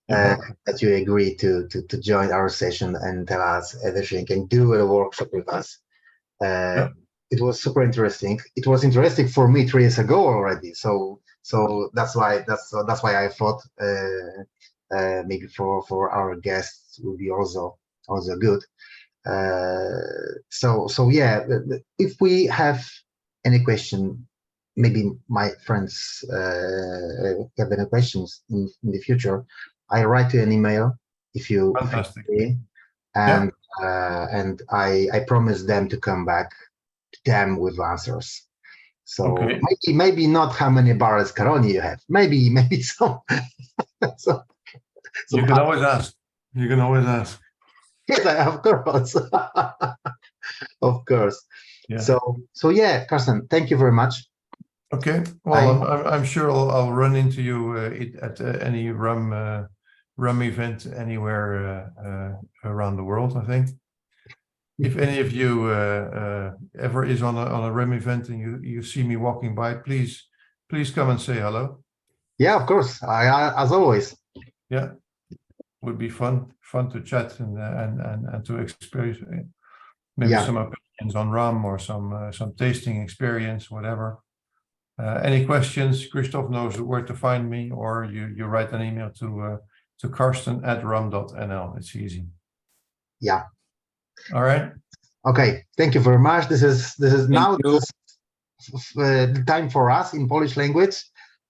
that you agreed to join our session and tell us everything and do a workshop with us. It was super interesting. It was interesting for me 3 years ago already. So that's why I thought maybe for our guests will be also good. So yeah, if we have any question, maybe my friends have any questions in the future, I write you an email if you agree, and I promise them to come back to them with answers. So maybe not how many barrels Caroni you have, maybe some. You can always ask. Yes, of course. Of course. Yeah. So yeah, Carson, thank you very much. Okay. Well, I'm sure I'll run into you at any rum event anywhere around the world, I think. if any of you ever is on a rum event and you see me walking by, please come and say hello. Yeah, of course. As always. Yeah, would be fun to chat and to experience maybe Yeah. some opinions on rum or some tasting experience, whatever. Any questions? Christoph knows where to find me, or you write an email to karsten@rum.nl. It's easy. Yeah. All right. Okay. Thank you very much. This is now you. the time for us in Polish language.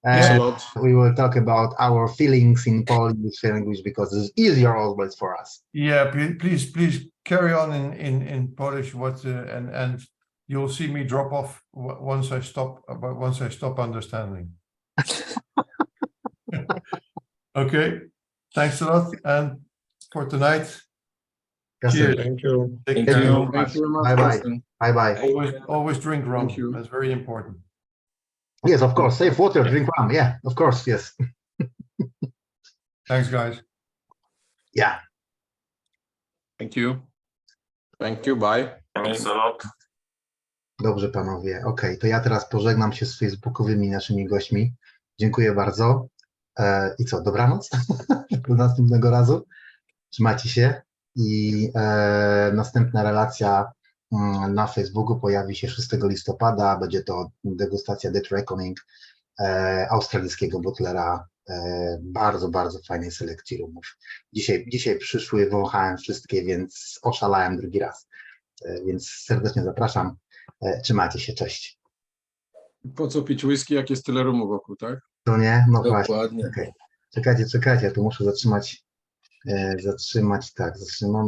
Thanks a lot. We will talk about our feelings in Polish language because it's easier always for us. Yeah, please carry on in Polish. And you'll see me drop off once I stop understanding. Okay, thanks a lot, and for tonight, cheers. Thank you. Take Thank care. you. Thank you very much, Bye bye. Karsten. Bye bye. Always drink rum. Thank you. That's very important. Yes, of course. Save water, drink rum. Yeah, of course. Yes. Thanks, guys. Yeah. Thank you. Thank you. Bye. Thanks a lot. Dobrze, panowie. Okej, to ja teraz pożegnam się z facebookowymi naszymi gośćmi. Dziękuję bardzo. I co, dobranoc? Do następnego razu. Trzymajcie się i następna relacja na Facebooku pojawi się 6 listopada. Będzie to degustacja Dead Reckoning australijskiego butlera. Bardzo, bardzo fajnej selekcji rumów. Dzisiaj przyszły, wąchałem wszystkie, więc oszalałem drugi raz. Więc serdecznie zapraszam. Trzymajcie się, cześć. Po co pić whisky, jak jest tyle rumu wokół, tak? To nie? No Dokładnie. właśnie. Okay. Czekajcie, ja tu muszę zatrzymać, tak, zatrzymamy.